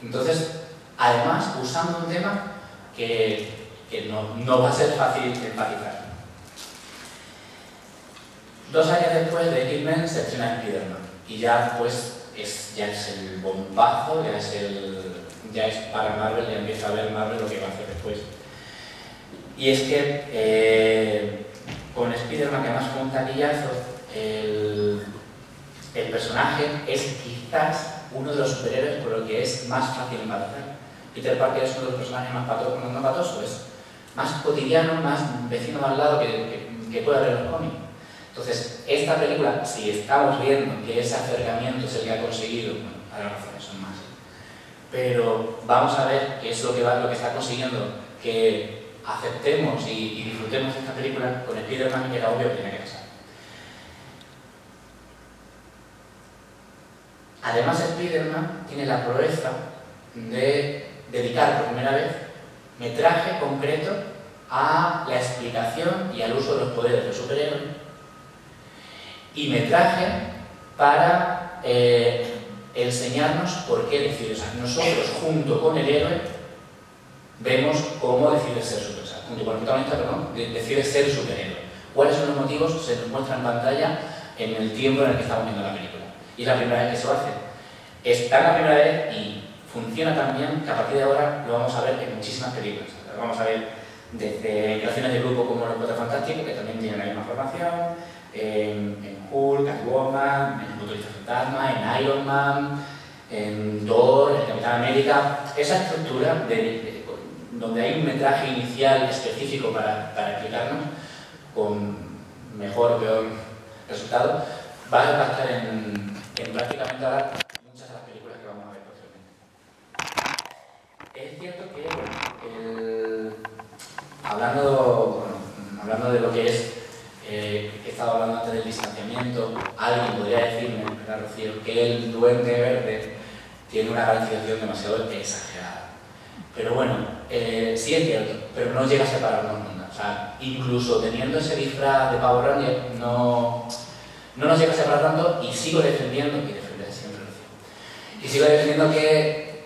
Entonces, además, usando un tema que no va a ser fácil empatizar. 2 años después de X-Men se estrena Spider-Man, y ya pues ya es el bombazo, ya es para Marvel, ya empieza a ver Marvel lo que va a hacer después. Y es que con Spider-Man, que además fue un taquillazo, el personaje es quizás uno de los superhéroes por lo que es más fácil empatizar. Peter Parker es uno de los personajes más patosos, es más cotidiano, más vecino al lado que puede haber en los cómics. Entonces, esta película, si estamos viendo que ese acercamiento es el que ha conseguido, bueno, hay razones, son más, pero vamos a ver qué es lo que está consiguiendo que aceptemos y disfrutemos de esta película con Spider-Man, que era obvio que tenía que pasar. Además, Spider-Man tiene la proeza de dedicar por primera vez metraje concreto a la explicación y al uso de los poderes del superhéroe, y metraje para enseñarnos por qué decide. O sea, nosotros, junto con el héroe, vemos cómo decide ser superhéroe. O sea, junto con el protagonista, decide ser superhéroe. ¿Cuáles son los motivos? Se nos muestra en pantalla en el tiempo en el que estamos viendo la película. Y es la primera vez que se lo hace. Está la primera vez y funciona tan bien que a partir de ahora lo vamos a ver en muchísimas películas. Lo vamos a ver desde creaciones de grupo como Los Cuatro Fantásticos, que también tienen la misma formación, en Hulk, Catwoman, en Motorista Fantasma, en Iron Man, en Thor, en Capitán América. Esa estructura donde hay un metraje inicial específico para explicarnos, con mejor o peor resultado, va a estar en prácticamente ahora muchas de las películas que vamos a ver posteriormente. Es cierto que, hablando de lo que es, he estado hablando antes del distanciamiento, alguien podría decirme, ¿verdad, Rocío?, que el Duende Verde tiene una caracterización demasiado exagerada. Pero bueno, sí es cierto, pero no llega a separarnos nunca. O sea, incluso teniendo ese disfraz de Power Ranger, no nos llega a separar tanto, y sigo defendiendo, y defenderé siempre, Rocío, y sigo defendiendo que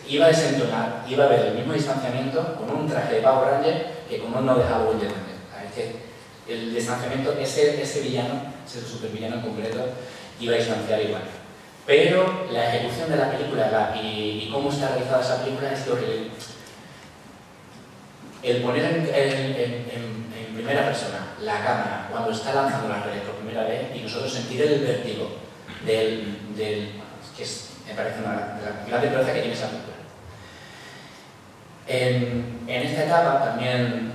iba a desentonar, iba a haber el mismo distanciamiento con un traje de Power Ranger que con uno de Halloween. Es que el distanciamiento, ese villano, ese supervillano en concreto, iba a distanciar igual. Pero la ejecución de la película y cómo está realizada esa película es lo que... El poner en primera persona la cámara cuando está lanzando las redes por primera vez y nosotros sentir el vértigo que me parece una de las grandes fuerzas que tiene esa película. En esta etapa también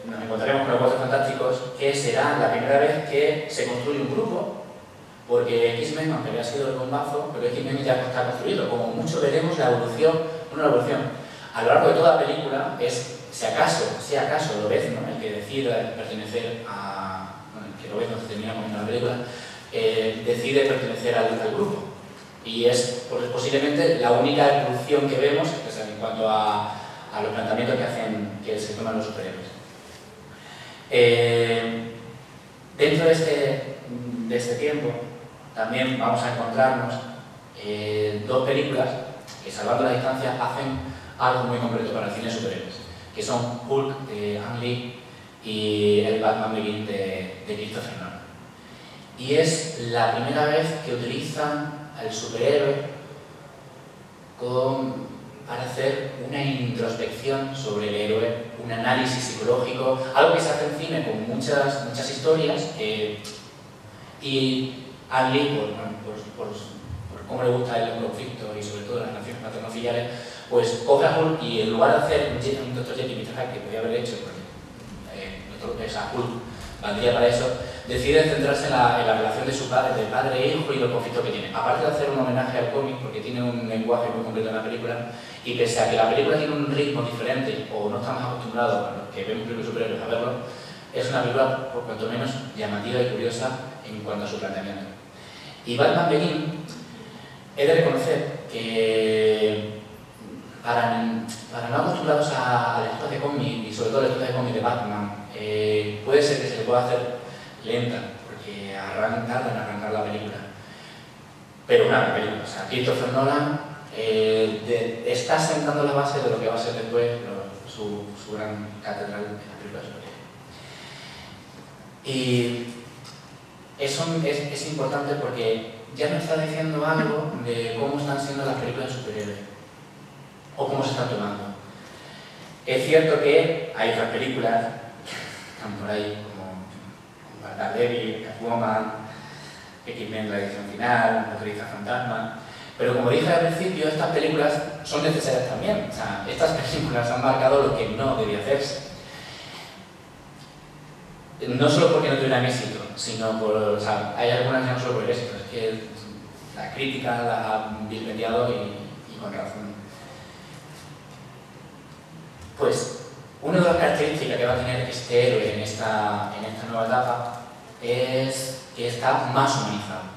nos encontraremos con Los Cuatro Fantásticos, que será la primera vez que se construye un grupo, porque X-Men, aunque había sido el bombazo, pero X-Men ya está construido. Como mucho veremos la evolución, una evolución. A lo largo de toda la película es, si acaso Lobezno, el que decida pertenecer a... Bueno, el que Lobezno se termina comiendo la película, decide pertenecer al grupo. Y es posiblemente la única evolución que vemos, que es en cuanto a los planteamientos que se toman los superhéroes. Dentro de este tiempo también vamos a encontrarnos dos películas que, salvando la distancia, hacen algo muy concreto para el cine de superhéroes, que son Hulk de Ang Lee y el Batman Begins de Christopher Nolan. Y es la primera vez que utilizan al superhéroe para hacer una introspección sobre el héroe, un análisis psicológico, algo que se hace en cine con muchas historias, y Ang Lee, por cómo le gusta el conflicto y sobre todo las relaciones materno-filiales, pues coge a Hulk y en lugar de hacer un Dr. Jekyll y Mr. Hyde, que podía haber hecho, porque esa Hulk valdría para eso, decide centrarse en la relación de su padre, del padre e hijo, y los conflictos que tiene. Aparte de hacer un homenaje al cómic, porque tiene un lenguaje muy concreto en la película, y pese a que la película tiene un ritmo diferente, o no estamos acostumbrados a los que vemos películas superhéroes a verlo, es una película, por cuanto menos, llamativa y curiosa en cuanto a su planteamiento. Y Batman Begins, he de reconocer que para no acostumbrados a lecturas de cómic, y sobre todo lecturas de cómic de Batman, puede ser que se le pueda hacer lenta, porque tarda en arrancar la película. Pero una película, o sea, Christopher Nolan está sentando la base de lo que va a ser después su gran catedral en la película superior. Y eso es importante porque ya nos está diciendo algo de cómo están siendo las películas de superhéroes, o cómo se están tomando. Es cierto que hay otras películas están por ahí, como Daredevil, Catwoman, X-Men, la edición final, Motorista Fantasma. Pero como dije al principio, estas películas son necesarias también. O sea, estas películas han marcado lo que no debía hacerse. No solo porque no tuvieran éxito, sino por... O sea, hay algunas que no solo por el éxito, es que la crítica la ha vilipendiado y con razón. Pues, una de las características que va a tener este héroe en esta nueva etapa es que está más humanizado.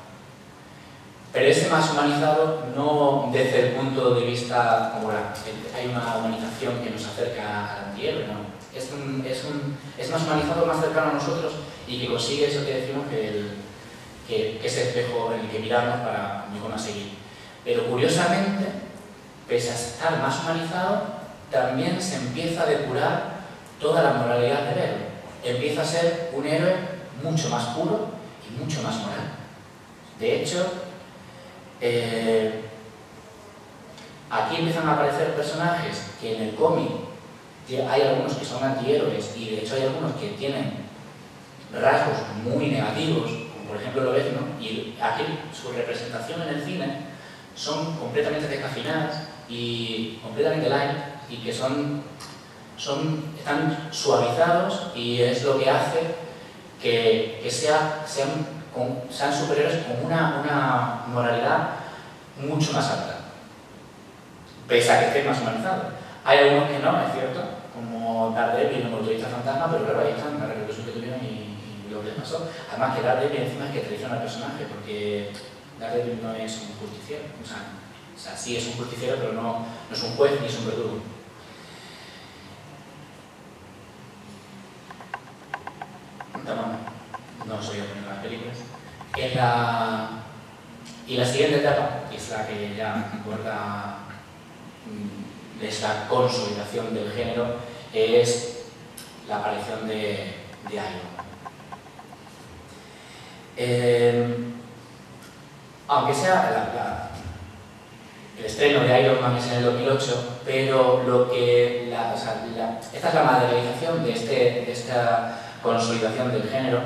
Pero ese más humanizado no desde el punto de vista como hay una humanización que nos acerca al antihéroe, no. Es más humanizado, más cercano a nosotros y que consigue eso que decimos que ese espejo en el que mirarnos para mejor seguir. Pero curiosamente, pese a estar más humanizado, también se empieza a depurar toda la moralidad del héroe. Empieza a ser un héroe mucho más puro y mucho más moral. De hecho, aquí empiezan a aparecer personajes que en el cómic hay algunos que son antihéroes y de hecho hay algunos que tienen rasgos muy negativos, como por ejemplo Lobezno, y aquí su representación en el cine son completamente descafeinadas y completamente light y que están suavizados y es lo que hace que sean superiores con una moralidad mucho más alta, pese a que estén más humanizados. Hay algunos que no, es cierto, como Daredevil y el Motorista Fantasma, pero claro, ahí están la repercusión que tuvieron y lo que les pasó. Además que Daredevil encima es que traiciona al personaje, porque Daredevil no es un justiciero, o sea, sí es un justiciero, pero no es un juez ni es un verdugo. No soy yo poniendo las películas. Y la siguiente etapa, que es la que ya aborda es la consolidación del género, es la aparición de Iron Man. Aunque sea el estreno de Iron Man es en el 2008, pero esta es la materialización de esta consolidación del género,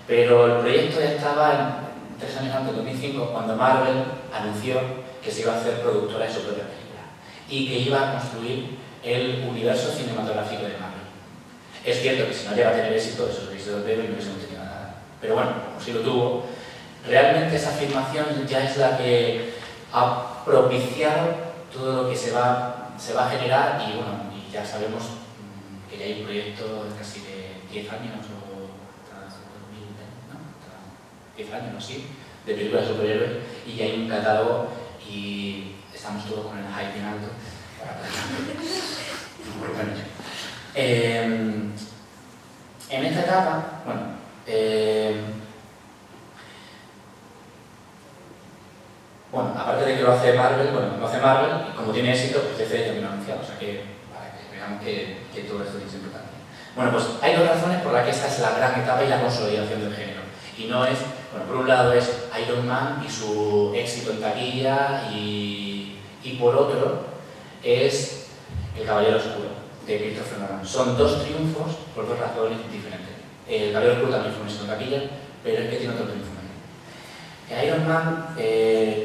pero el proyecto ya estaba 3 años antes, en 2005, cuando Marvel anunció que se iba a hacer productora de su propia película y que iba a construir el universo cinematográfico de Marvel. Es cierto que si no llega a tener éxito, eso hubiese sido peor y no hubiésemos tenido nada. Pero bueno, como si lo tuvo, realmente esa afirmación ya es la que ha propiciado todo lo que se va a generar y bueno, y ya sabemos que ya hay un proyecto casi de 10 años o hasta 2020, ¿no? Hasta 10 años, ¿no? Sí, de películas de superhéroes y ya hay un catálogo y estamos todos con el hype en alto. En esta etapa, bueno, aparte de que lo hace Marvel, y como tiene éxito, pues DC también lo ha anunciado, o sea que para que veamos que todo esto es importante. Bueno, pues hay dos razones por las que esta es la gran etapa y la consolidación del género. Y no es, bueno, por un lado es Iron Man y su éxito en taquilla y por otro es El Caballero Oscuro de Christopher Nolan. Son dos triunfos por dos razones diferentes. El Caballero Oscuro también fue un éxito en taquilla, pero es que tiene otro triunfo. Iron Man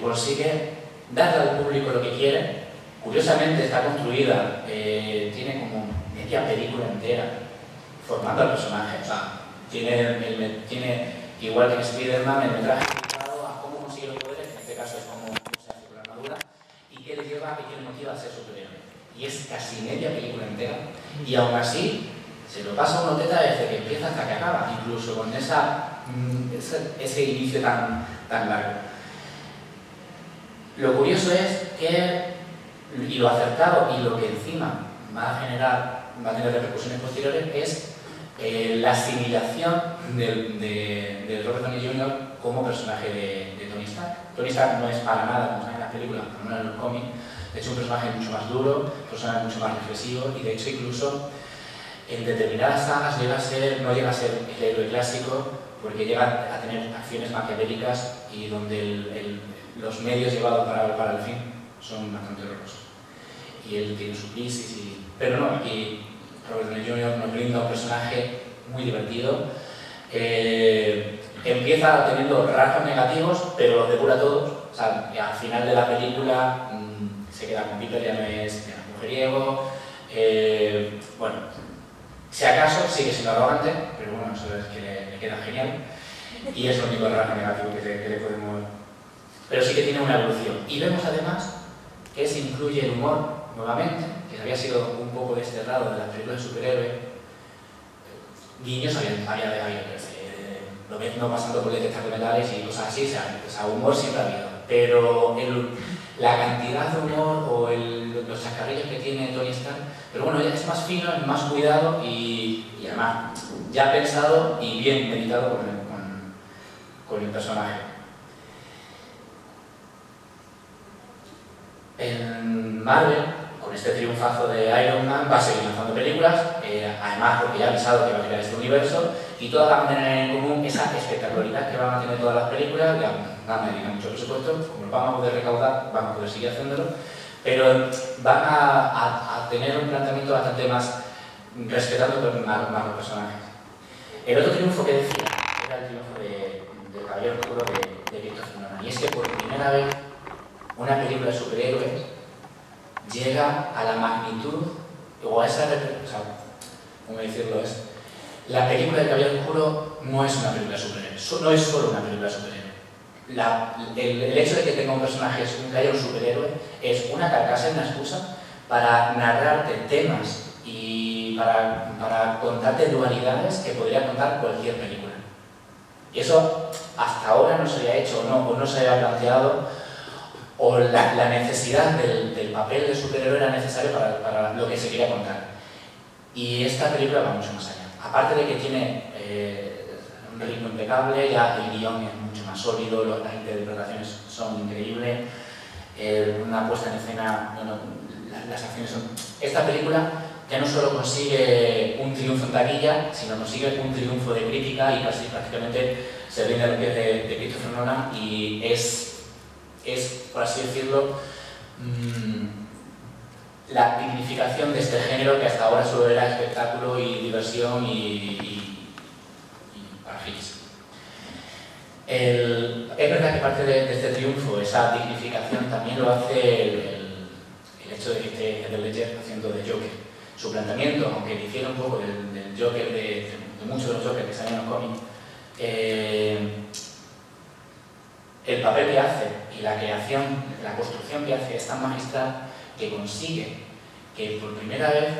consigue darle al público lo que quiere. Curiosamente está construida, tiene como media película entera formando al personaje. O sea, tiene igual que en Spider-Man, el metraje dedicado a cómo consigue los poderes, en este caso es cómo se hace con la armadura, y qué le lleva, qué le motiva a ser superhéroe. Y es casi media película entera, y aún así se lo pasa una teta desde que empieza hasta que acaba, incluso con ese inicio tan largo. Lo curioso es que, y lo acertado, y lo que encima va a tener repercusiones posteriores, es la asimilación de Robert Downey Jr. como personaje de Tony Stark. Tony Stark no es para nada como está en las películas, por lo menos en los cómics. De hecho, un personaje mucho más duro, un personaje mucho más reflexivo, y de hecho incluso en determinadas sagas no llega a ser el héroe clásico, porque llega a tener acciones maquiavélicas y donde los medios llevados para el fin son bastante horrorosos. Y él tiene su crisis, pero no, aquí Robert Downey Jr. nos brinda un personaje muy divertido. Empieza teniendo rasgos negativos, pero los depura todos. O sea, al final de la película se queda con Peter, ya no es mujeriego. Bueno, si acaso sigue siendo arrogante, pero bueno, eso es que le queda genial. Y es lo único rasgo negativo que le podemos... Pero sí que tiene una evolución. Y vemos además que se incluye el humor nuevamente, que había sido un poco desterrado de las películas de superhéroes. Guiños había lo mismo pasando por detectores metales y cosas así, o sea, humor siempre ha habido. Pero la cantidad de humor o los chascarrillos que tiene Tony Stark, pero bueno, ya es más fino, es más cuidado y además ya pensado y bien meditado con el personaje. En Marvel, con este triunfazo de Iron Man, va a seguir lanzando películas, además porque ya ha avisado que va a crear este universo, y todas van a tener en común esa espectacularidad que van a tener todas las películas. Ya van a dedicar mucho presupuesto, como lo van a poder recaudar, van a poder seguir haciéndolo, pero van a tener un planteamiento bastante más respetando más los personajes. El otro triunfo que decía era el triunfo del Caballero Oscuro de Christopher Nolan, y es que por primera vez una película de superhéroes llega a la magnitud o a esa... O sea, ¿cómo decirlo? La película del Caballero Oscuro no es una película de superhéroes, no es solo una película de superhéroes. El hecho de que tenga un personaje, que haya un superhéroe, es una carcasa, una excusa para narrarte temas y para contarte dualidades que podría contar cualquier película. Y eso hasta ahora no se había hecho o no se había planteado, o la necesidad del papel de superhéroe era necesario para lo que se quería contar. Y esta película va mucho más allá. Aparte de que tiene un ritmo impecable, ya el guión es mucho más sólido, las interpretaciones son increíbles, una puesta en escena, bueno, las acciones son... Esta película ya no solo consigue un triunfo en taquilla, sino consigue un triunfo de crítica y casi prácticamente se rinde a los pies de Christopher Nolan y es, por así decirlo, la dignificación de este género que hasta ahora solo era espectáculo y diversión y para frikis. Es verdad que parte de este triunfo, esa dignificación, también lo hace el hecho de que esté Heath Ledger haciendo de Joker. Su planteamiento, aunque difiere un poco del Joker, de muchos de los Jokers que salen en los cómics, el papel que hace y la creación, la construcción que hace es tan magistral que consigue que por primera vez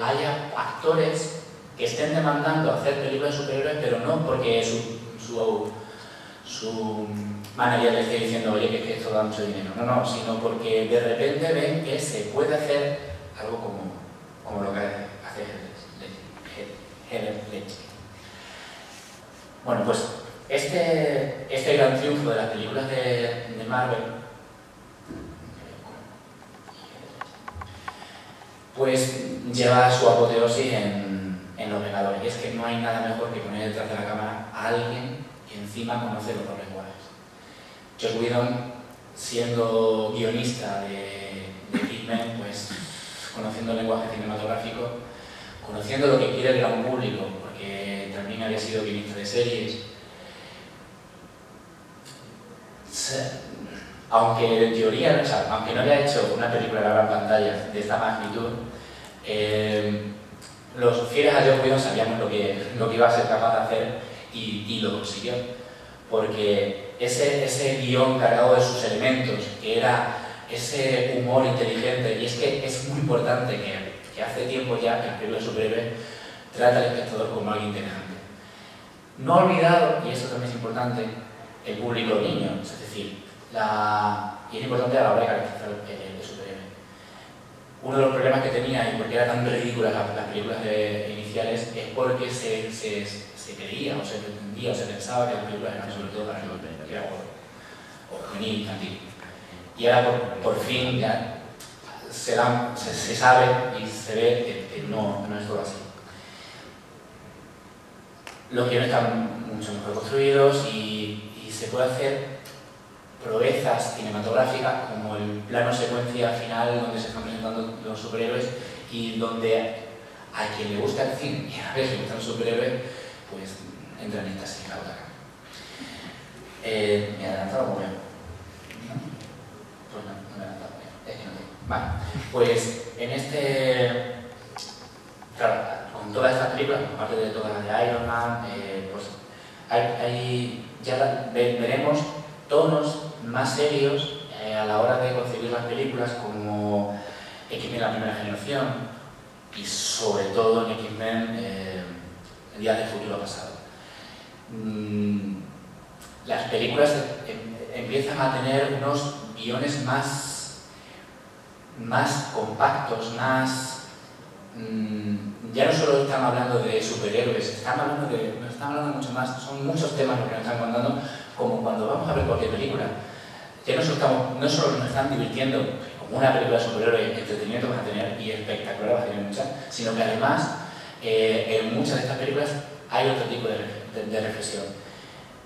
haya actores que estén demandando hacer películas de superhéroes, pero no porque su manager le esté diciendo, oye, que esto da mucho dinero, no, sino porque de repente ven que se puede hacer algo como lo que hace Heath Ledger. Bueno, pues este gran triunfo de las películas de Marvel pues lleva su apoteosis en Los Vengadores, y es que no hay nada mejor que poner detrás de la cámara a alguien que encima conoce los dos lenguajes. Joss Whedon, siendo guionista de X-Men, pues conociendo el lenguaje cinematográfico, conociendo lo que quiere el gran público, porque también había sido guionista de series, aunque en teoría, o sea, aunque no había hecho una película a la gran pantalla de esta magnitud, los fieles a Joss Whedon sabíamos lo que iba a ser capaz de hacer y lo consiguió, porque ese guión cargado de sus elementos, que era ese humor inteligente, y es que es muy importante que hace tiempo ya que las películas de superhéroes trata al espectador como alguien interesante. No ha olvidado, y esto también es importante, el público niño, es decir, y es importante a la hora de caracterizar de superhéroes. Uno de los problemas que tenía y por qué eran tan ridículas las películas iniciales es porque se creía o se pretendía o se pensaba que las películas eran sobre todo para el o juvenil, infantil. Y ahora por fin ya se sabe y se ve que no es todo así. Los guiones están mucho mejor construidos y se puede hacer proezas cinematográficas como el plano secuencia final donde se están presentando los superhéroes y donde a quien le gusta el cine y a veces le gustan los superhéroes, pues entra en esta serie la otra. ¿Me he adelantado como veo? ¿No? Pues no me he adelantado muy bien. Es que no tengo. Vale, pues en este... Claro, con todas estas películas, aparte de todas las de Iron Man, pues ya veremos tonos más serios a la hora de concebir las películas, como X-Men la primera generación y sobre todo en X-Men Días del Futuro Pasado. Las películas empiezan a tener unos guiones más compactos, ya no solo están hablando de superhéroes, están hablando de mucho más, son muchos temas los que nos están contando, como cuando vamos a ver cualquier película. Ya no solo nos están divirtiendo, como una película de superhéroes, entretenimiento vas a tener y espectacular vas a tener muchas, sino que además en muchas de estas películas hay otro tipo de reflexión.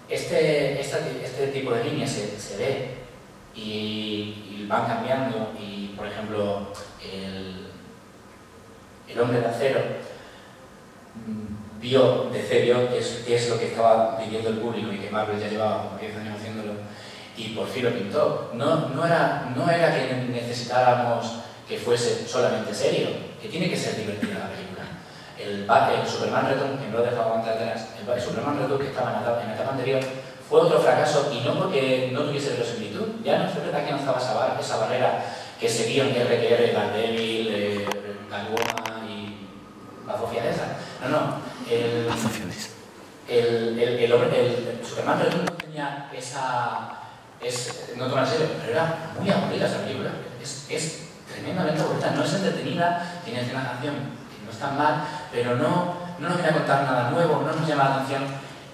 Este tipo de líneas se ve y van cambiando y, por ejemplo, el Hombre de Acero vio qué es lo que estaba pidiendo el público y que Marvel ya llevaba como 10 años haciéndolo y por fin lo pintó. No era que necesitáramos que fuese solamente serio, que tiene que ser divertida la película. El Superman Return, que no lo he dejado atrás, el Superman Return que estaba en la etapa anterior fue otro fracaso y no porque no tuviese verosimilitud, ya no es verdad que no estaba esa barrera que seguían RQR, Daredevil, Catwoman y Bazofia esa. No. El Superman Return no tenía no toma en serio, pero era muy aburrida esa película. Es tremendamente aburrida, no es entretenida, tiene escenas de acción que no están mal, pero no nos viene a contar nada nuevo, no nos llama la atención.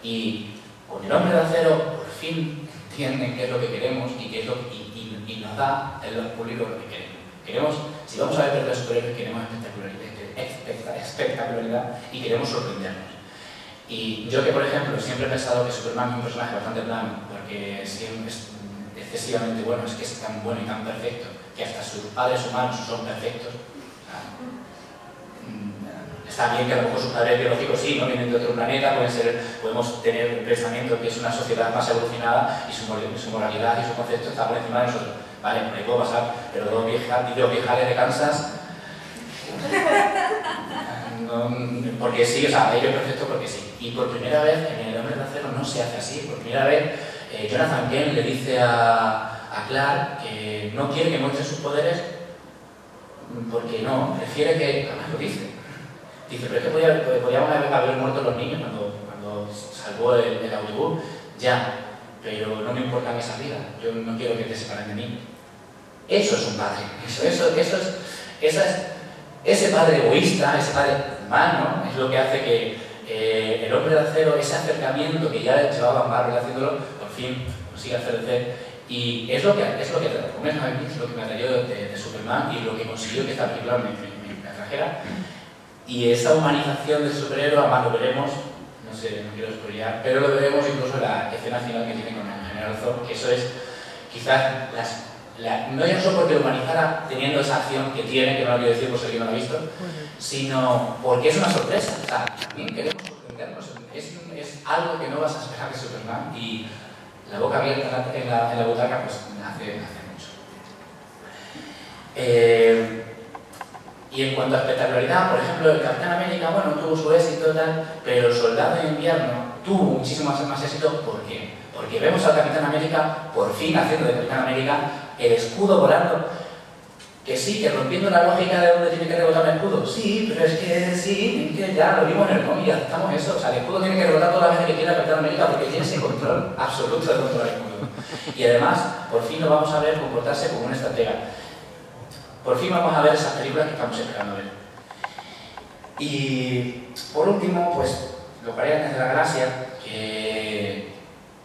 Y con el Hombre de Acero por fin entienden qué es lo que queremos y nos da en los públicos lo que queremos. Si vamos a ver películas de superhéroes, queremos espectacularidad y queremos sorprendernos. Y yo que, por ejemplo, siempre he pensado que Superman es un personaje bastante plano, porque siempre es excesivamente bueno, es que es tan bueno y tan perfecto, que hasta sus padres humanos son perfectos. Está bien que a lo mejor sus padres biológicos sí, no vienen de otro planeta, podemos tener el pensamiento que es una sociedad más evolucionada y su moralidad y su concepto está por encima de nosotros. Vale, por ahí puedo pasar, pero dos viejales de Kansas... porque sí, o sea, ello es perfecto porque sí. Y por primera vez en El Hombre de Acero no se hace así. Por primera vez Jonathan Kent le dice a Clark que no quiere que muestre sus poderes porque no, prefiere que... Además lo dice, pero es que podíamos haber muerto los niños cuando salvó el Auribur, ya, pero no me importan esas vidas, yo no quiero que te separen de mí. Eso es un padre, ese padre egoísta, ese padre humano, es lo que hace que El Hombre de Acero, ese acercamiento que ya llevaba Marvel haciéndolo, por fin consiga hacer. Y es lo que es lo que me atrayó de Superman y lo que consiguió que esta película me atrajera. Y esa humanización del superhéroe, además lo veremos, no sé, no quiero spoilear, pero lo veremos incluso en la escena final que tiene con el General Zod, que eso es quizás no ya solo porque lo humanizara teniendo esa acción que tiene, que no lo quiero decir por si alguien no lo ha visto, sino porque es una sorpresa. O sea, también queremos sorprendernos, es algo que no vas a esperar de Superman y la boca abierta en la butaca pues hace mucho. Y en cuanto a espectacularidad, por ejemplo, el Capitán América, bueno, tuvo su éxito y tal, pero el Soldado de Invierno tuvo muchísimo más éxito. ¿Por qué? Porque vemos al Capitán América, por fin haciendo de Capitán América, el escudo volando. Que sí, que rompiendo la lógica de dónde tiene que rebotar el escudo. Sí, pero es que sí, que ya lo vimos en el cómic y aceptamos eso. O sea, el escudo tiene que rebotar todas las veces que quiera el Capitán América porque tiene ese control absoluto de controlar el escudo. Y además, por fin lo vamos a ver comportarse como un estratega. Por fin vamos a ver esas películas que estamos esperando ver. Y por último, pues, los Guardianes de la Galaxia, que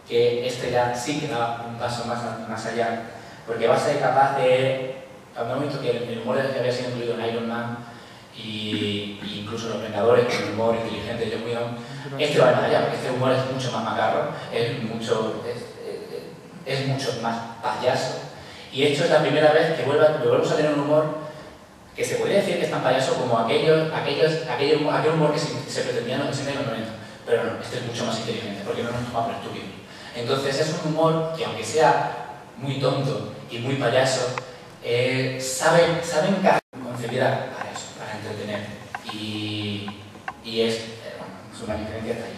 este ya sí que da un paso más allá, porque va a ser capaz de, cuando hemos visto que el humor que había sido incluido en Iron Man y incluso los Vengadores, con el humor inteligente, yo cuido, este va más allá, porque este humor es mucho más macarro, es mucho más payaso. Y esto es la primera vez que volvemos a tener un humor que se podría decir que es tan payaso como aquel humor que se pretendía en los 80 y los 90. Pero no, este es mucho más inteligente, porque no nos toma por estúpido. Entonces es un humor que, aunque sea muy tonto y muy payaso, sabe concebida para eso, para entretener. Y es, bueno, es una diferencia hasta ahí.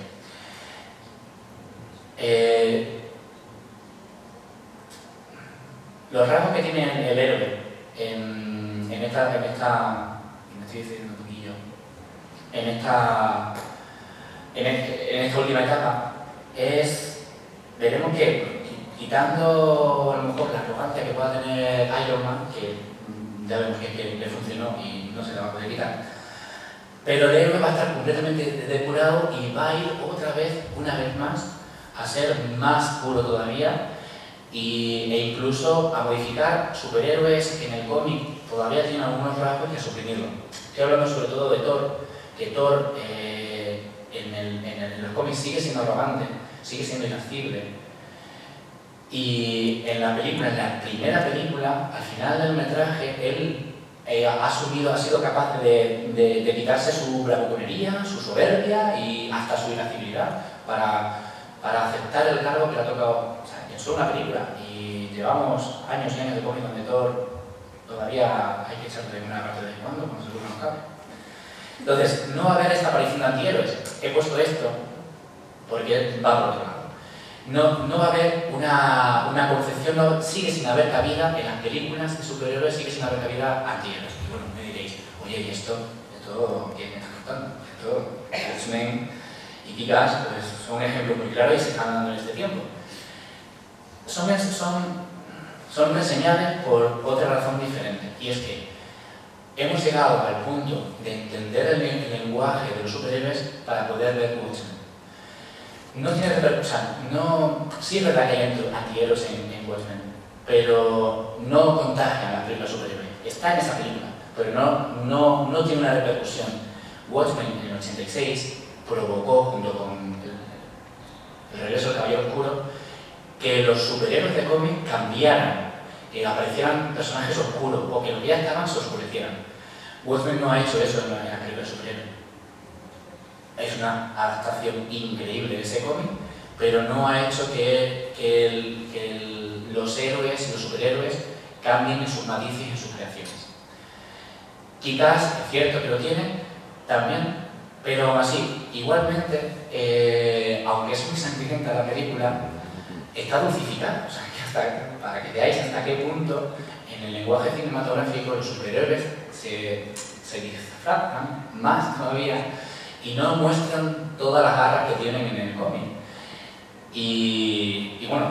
Los rasgos que tiene el héroe en esta me estoy diciendo un poquillo, en esta última etapa veremos que, quitando a lo mejor la arrogancia que pueda tener Iron Man, que ya vemos que le funcionó y no se la va a poder quitar, pero el héroe va a estar completamente depurado y va a ir otra vez, una vez más, a ser más puro todavía e incluso a modificar superhéroes que en el cómic todavía tienen algunos rasgos y a suprimirlo. Estoy hablando sobre todo de Thor, que Thor en los cómics sigue siendo arrogante, sigue siendo irascible. Y en la primera película, al final del metraje, él ha sido capaz de quitarse su bravuconería, su soberbia y hasta su irascibilidad para aceptar el cargo que le ha tocado. O sea, en solo una película, y llevamos años y años de cómics donde Thor todavía hay que echarle una parte de vez en cuando se busca un cable. Entonces, no va a haber esta aparición de antihéroes. He puesto esto porque va por otro lado. No va a haber una concepción, sigue sin haber cabida en las películas de superhéroes, sigue sin haber cabida antihéroes. Y bueno, me diréis, oye, ¿y esto quién me está contando? Esto, X-Men y Kick-Ass, pues son ejemplos muy claros y se están dando en este tiempo. Son reseñables por otra razón diferente, y es que hemos llegado al punto de entender el lenguaje de los superhéroes para poder ver Watchmen. No tiene repercusión, sí es verdad que hay antihéroes en Watchmen, pero no contagian las películas superhéroes. Está en esa película, pero no tiene una repercusión. Watchmen en el 86 provocó, junto con el regreso del Caballero Oscuro, que los superhéroes de cómic cambiaran, que aparecieran personajes oscuros o que los que ya estaban se oscurecieran. Watchmen no ha hecho eso en la película de superhéroes. Es una adaptación increíble de ese cómic, pero no ha hecho que los héroes y los superhéroes cambien en sus matices y en sus creaciones. Quizás es cierto que lo tiene también, pero aún así, igualmente, aunque es muy sangrienta la película, está dulcificada. O sea, que para que veáis hasta qué punto en el lenguaje cinematográfico los superhéroes se disfrazan más todavía y no muestran todas las garras que tienen en el cómic. Y bueno,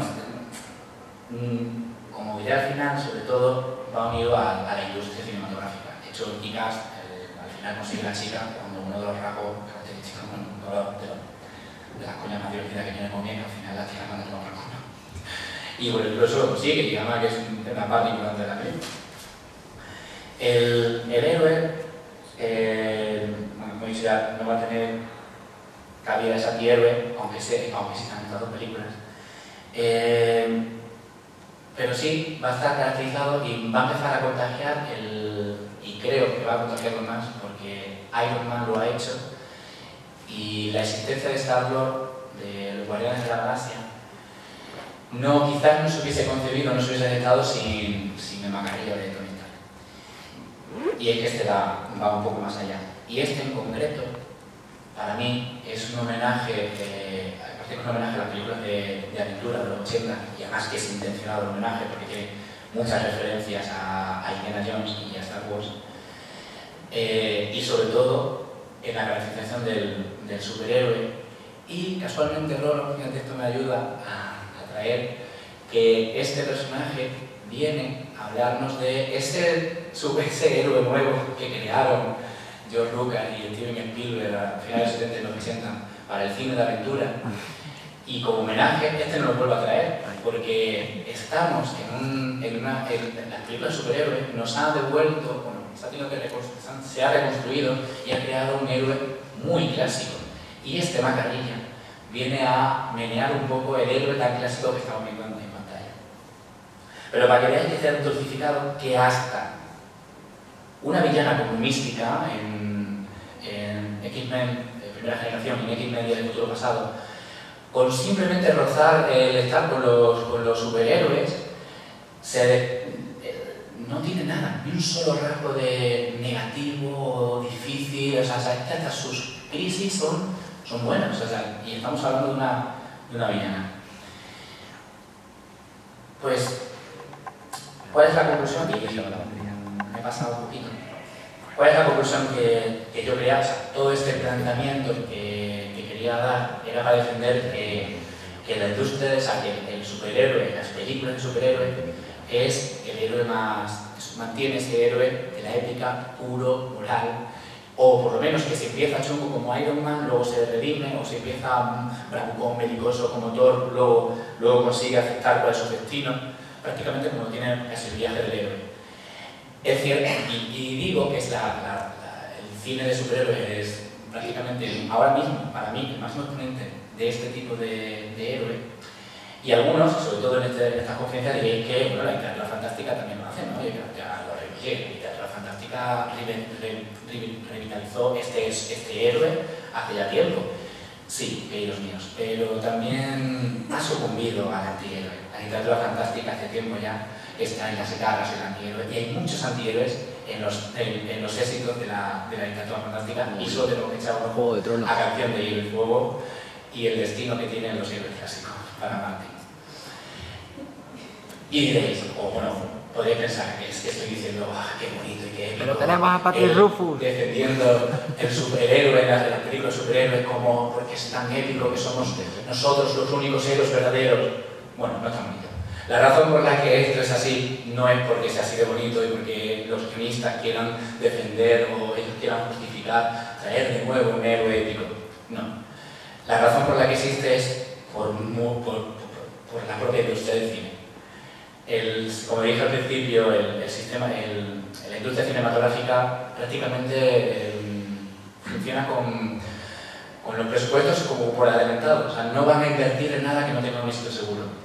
como diré al final, sobre todo va unido a la industria cinematográfica. De hecho, Kick-Ass al final consigue la chica cuando uno de los rasgos característicos, de las coñas más divertidas que tiene el cómic, al final la chica manda a tomar por culo. Y bueno, eso lo consigue, y además que es una parte importante de la película. El héroe, como dice, no va a tener cabida ese antihéroe, aunque sí están en las dos películas. Pero sí va a estar caracterizado y va a empezar a contagiar, y creo que va a contagiarlo más porque Iron Man lo ha hecho, y la existencia de Star-Lord, de los Guardianes de la Galaxia, quizás no se hubiese concebido, no se hubiese aceptado sin el macarrillo de Tony Stark. Y es que este va un poco más allá. Y este en concreto, para mí, es un homenaje, aparte de un homenaje a las películas de aventura de los 80, y además que es intencionado el homenaje porque tiene muchas referencias a Indiana Jones y a Star Wars, y sobre todo en la caracterización del superhéroe. Y casualmente Rolo, fíjate, esto me ayuda a traer que este personaje viene a hablarnos de ese héroe nuevo que crearon George Lucas y Steven Spielberg a finales de los 70 y los 80 para el cine de aventura. Y como homenaje, este nos lo vuelvo a traer, porque estamos en las películas de superhéroes, nos ha devuelto, se ha reconstruido y ha creado un héroe muy clásico. Y este macarrilla viene a menear un poco el héroe tan clásico que estamos viendo en pantalla. Pero para que veáis que se ha dulcificado, que hasta una villana como mística en X-Men primera generación y en X-Men Días del Futuro Pasado, con simplemente rozar el estar con los superhéroes, no tiene nada, ni un solo rasgo de negativo, difícil, o sea, hasta sus crisis son buenas, o sea, y estamos hablando de una villana. Pues, ¿cuál es la conclusión? Me he pasado un poquito. ¿Cuál es la conclusión que yo creía? O sea, todo este planteamiento que quería dar era para defender que la industria, o sea, que el superhéroe, las películas de superhéroe, es el héroe mantiene ese héroe de la épica, puro, moral, o por lo menos que si empieza chungo como Iron Man, luego se redime, o si empieza bravucón, belicoso como Thor, luego consigue aceptar cuál es su destino, prácticamente como tiene casi el viaje del héroe. Es cierto, y digo que es el cine de superhéroes es prácticamente ahora mismo, para mí, el máximo exponente de este tipo de héroe. Y algunos, sobre todo en estas conferencias, diréis que bueno, la literatura fantástica también lo hace, ¿no? Y que ya lo revisé, la literatura fantástica revitalizó este héroe hace ya tiempo. Sí, queridos míos, pero también ha sucumbido al antihéroe. La literatura fantástica hace tiempo ya está en las garras del antihéroe, y hay muchos antihéroes en los éxitos de la literatura fantástica, y solo tenemos que echar un ojo a Canción de Hielo y Fuego y el destino que tienen los héroes clásicos para Martin. Y diréis, o bueno, podréis pensar que estoy diciendo, qué bonito y qué épico. Pero tenemos a Patrick Rufus defendiendo el superhéroe en las películas de superhéroes, como porque es tan épico que somos nosotros los únicos héroes verdaderos. Bueno, no es tan bonito. La razón por la que esto es así no es porque sea así de bonito y porque los guionistas quieran defender o ellos quieran justificar, traer de nuevo un héroe épico. No. La razón por la que existe es por la propia industria del cine. Como dije al principio, la industria cinematográfica prácticamente funciona con los presupuestos como por adelantado. O sea, no van a invertir en nada que no tenga un éxito seguro.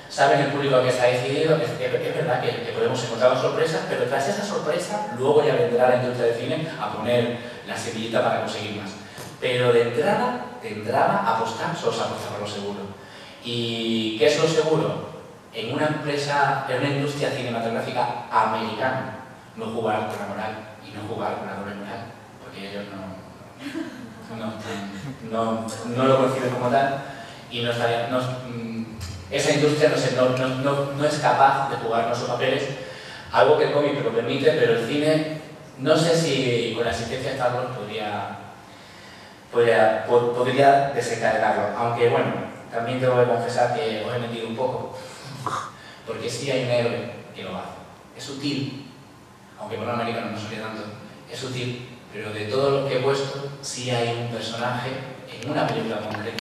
Saben el público a que está decidido, es verdad que podemos encontrar sorpresas, pero tras esa sorpresa luego ya vendrá la industria del cine a poner la semillita para conseguir más. Pero de entrada apostar, solo se apuesta por lo seguro. ¿Y qué es lo seguro? En una empresa, en una industria cinematográfica americana, no jugar con la moral y no jugar con la doble moral, porque ellos no lo conciben como tal, y esa industria no es capaz de jugar con sus papeles, algo que el cómic lo permite, pero el cine, no sé si con la asistencia de Star Wars podría desencadenarlo, aunque bueno, también tengo que confesar que os he mentido un poco, porque sí hay un héroe que lo hace. Es sutil, aunque por un americano no sería tanto, es sutil, pero de todo lo que he puesto, sí hay un personaje en una película concreta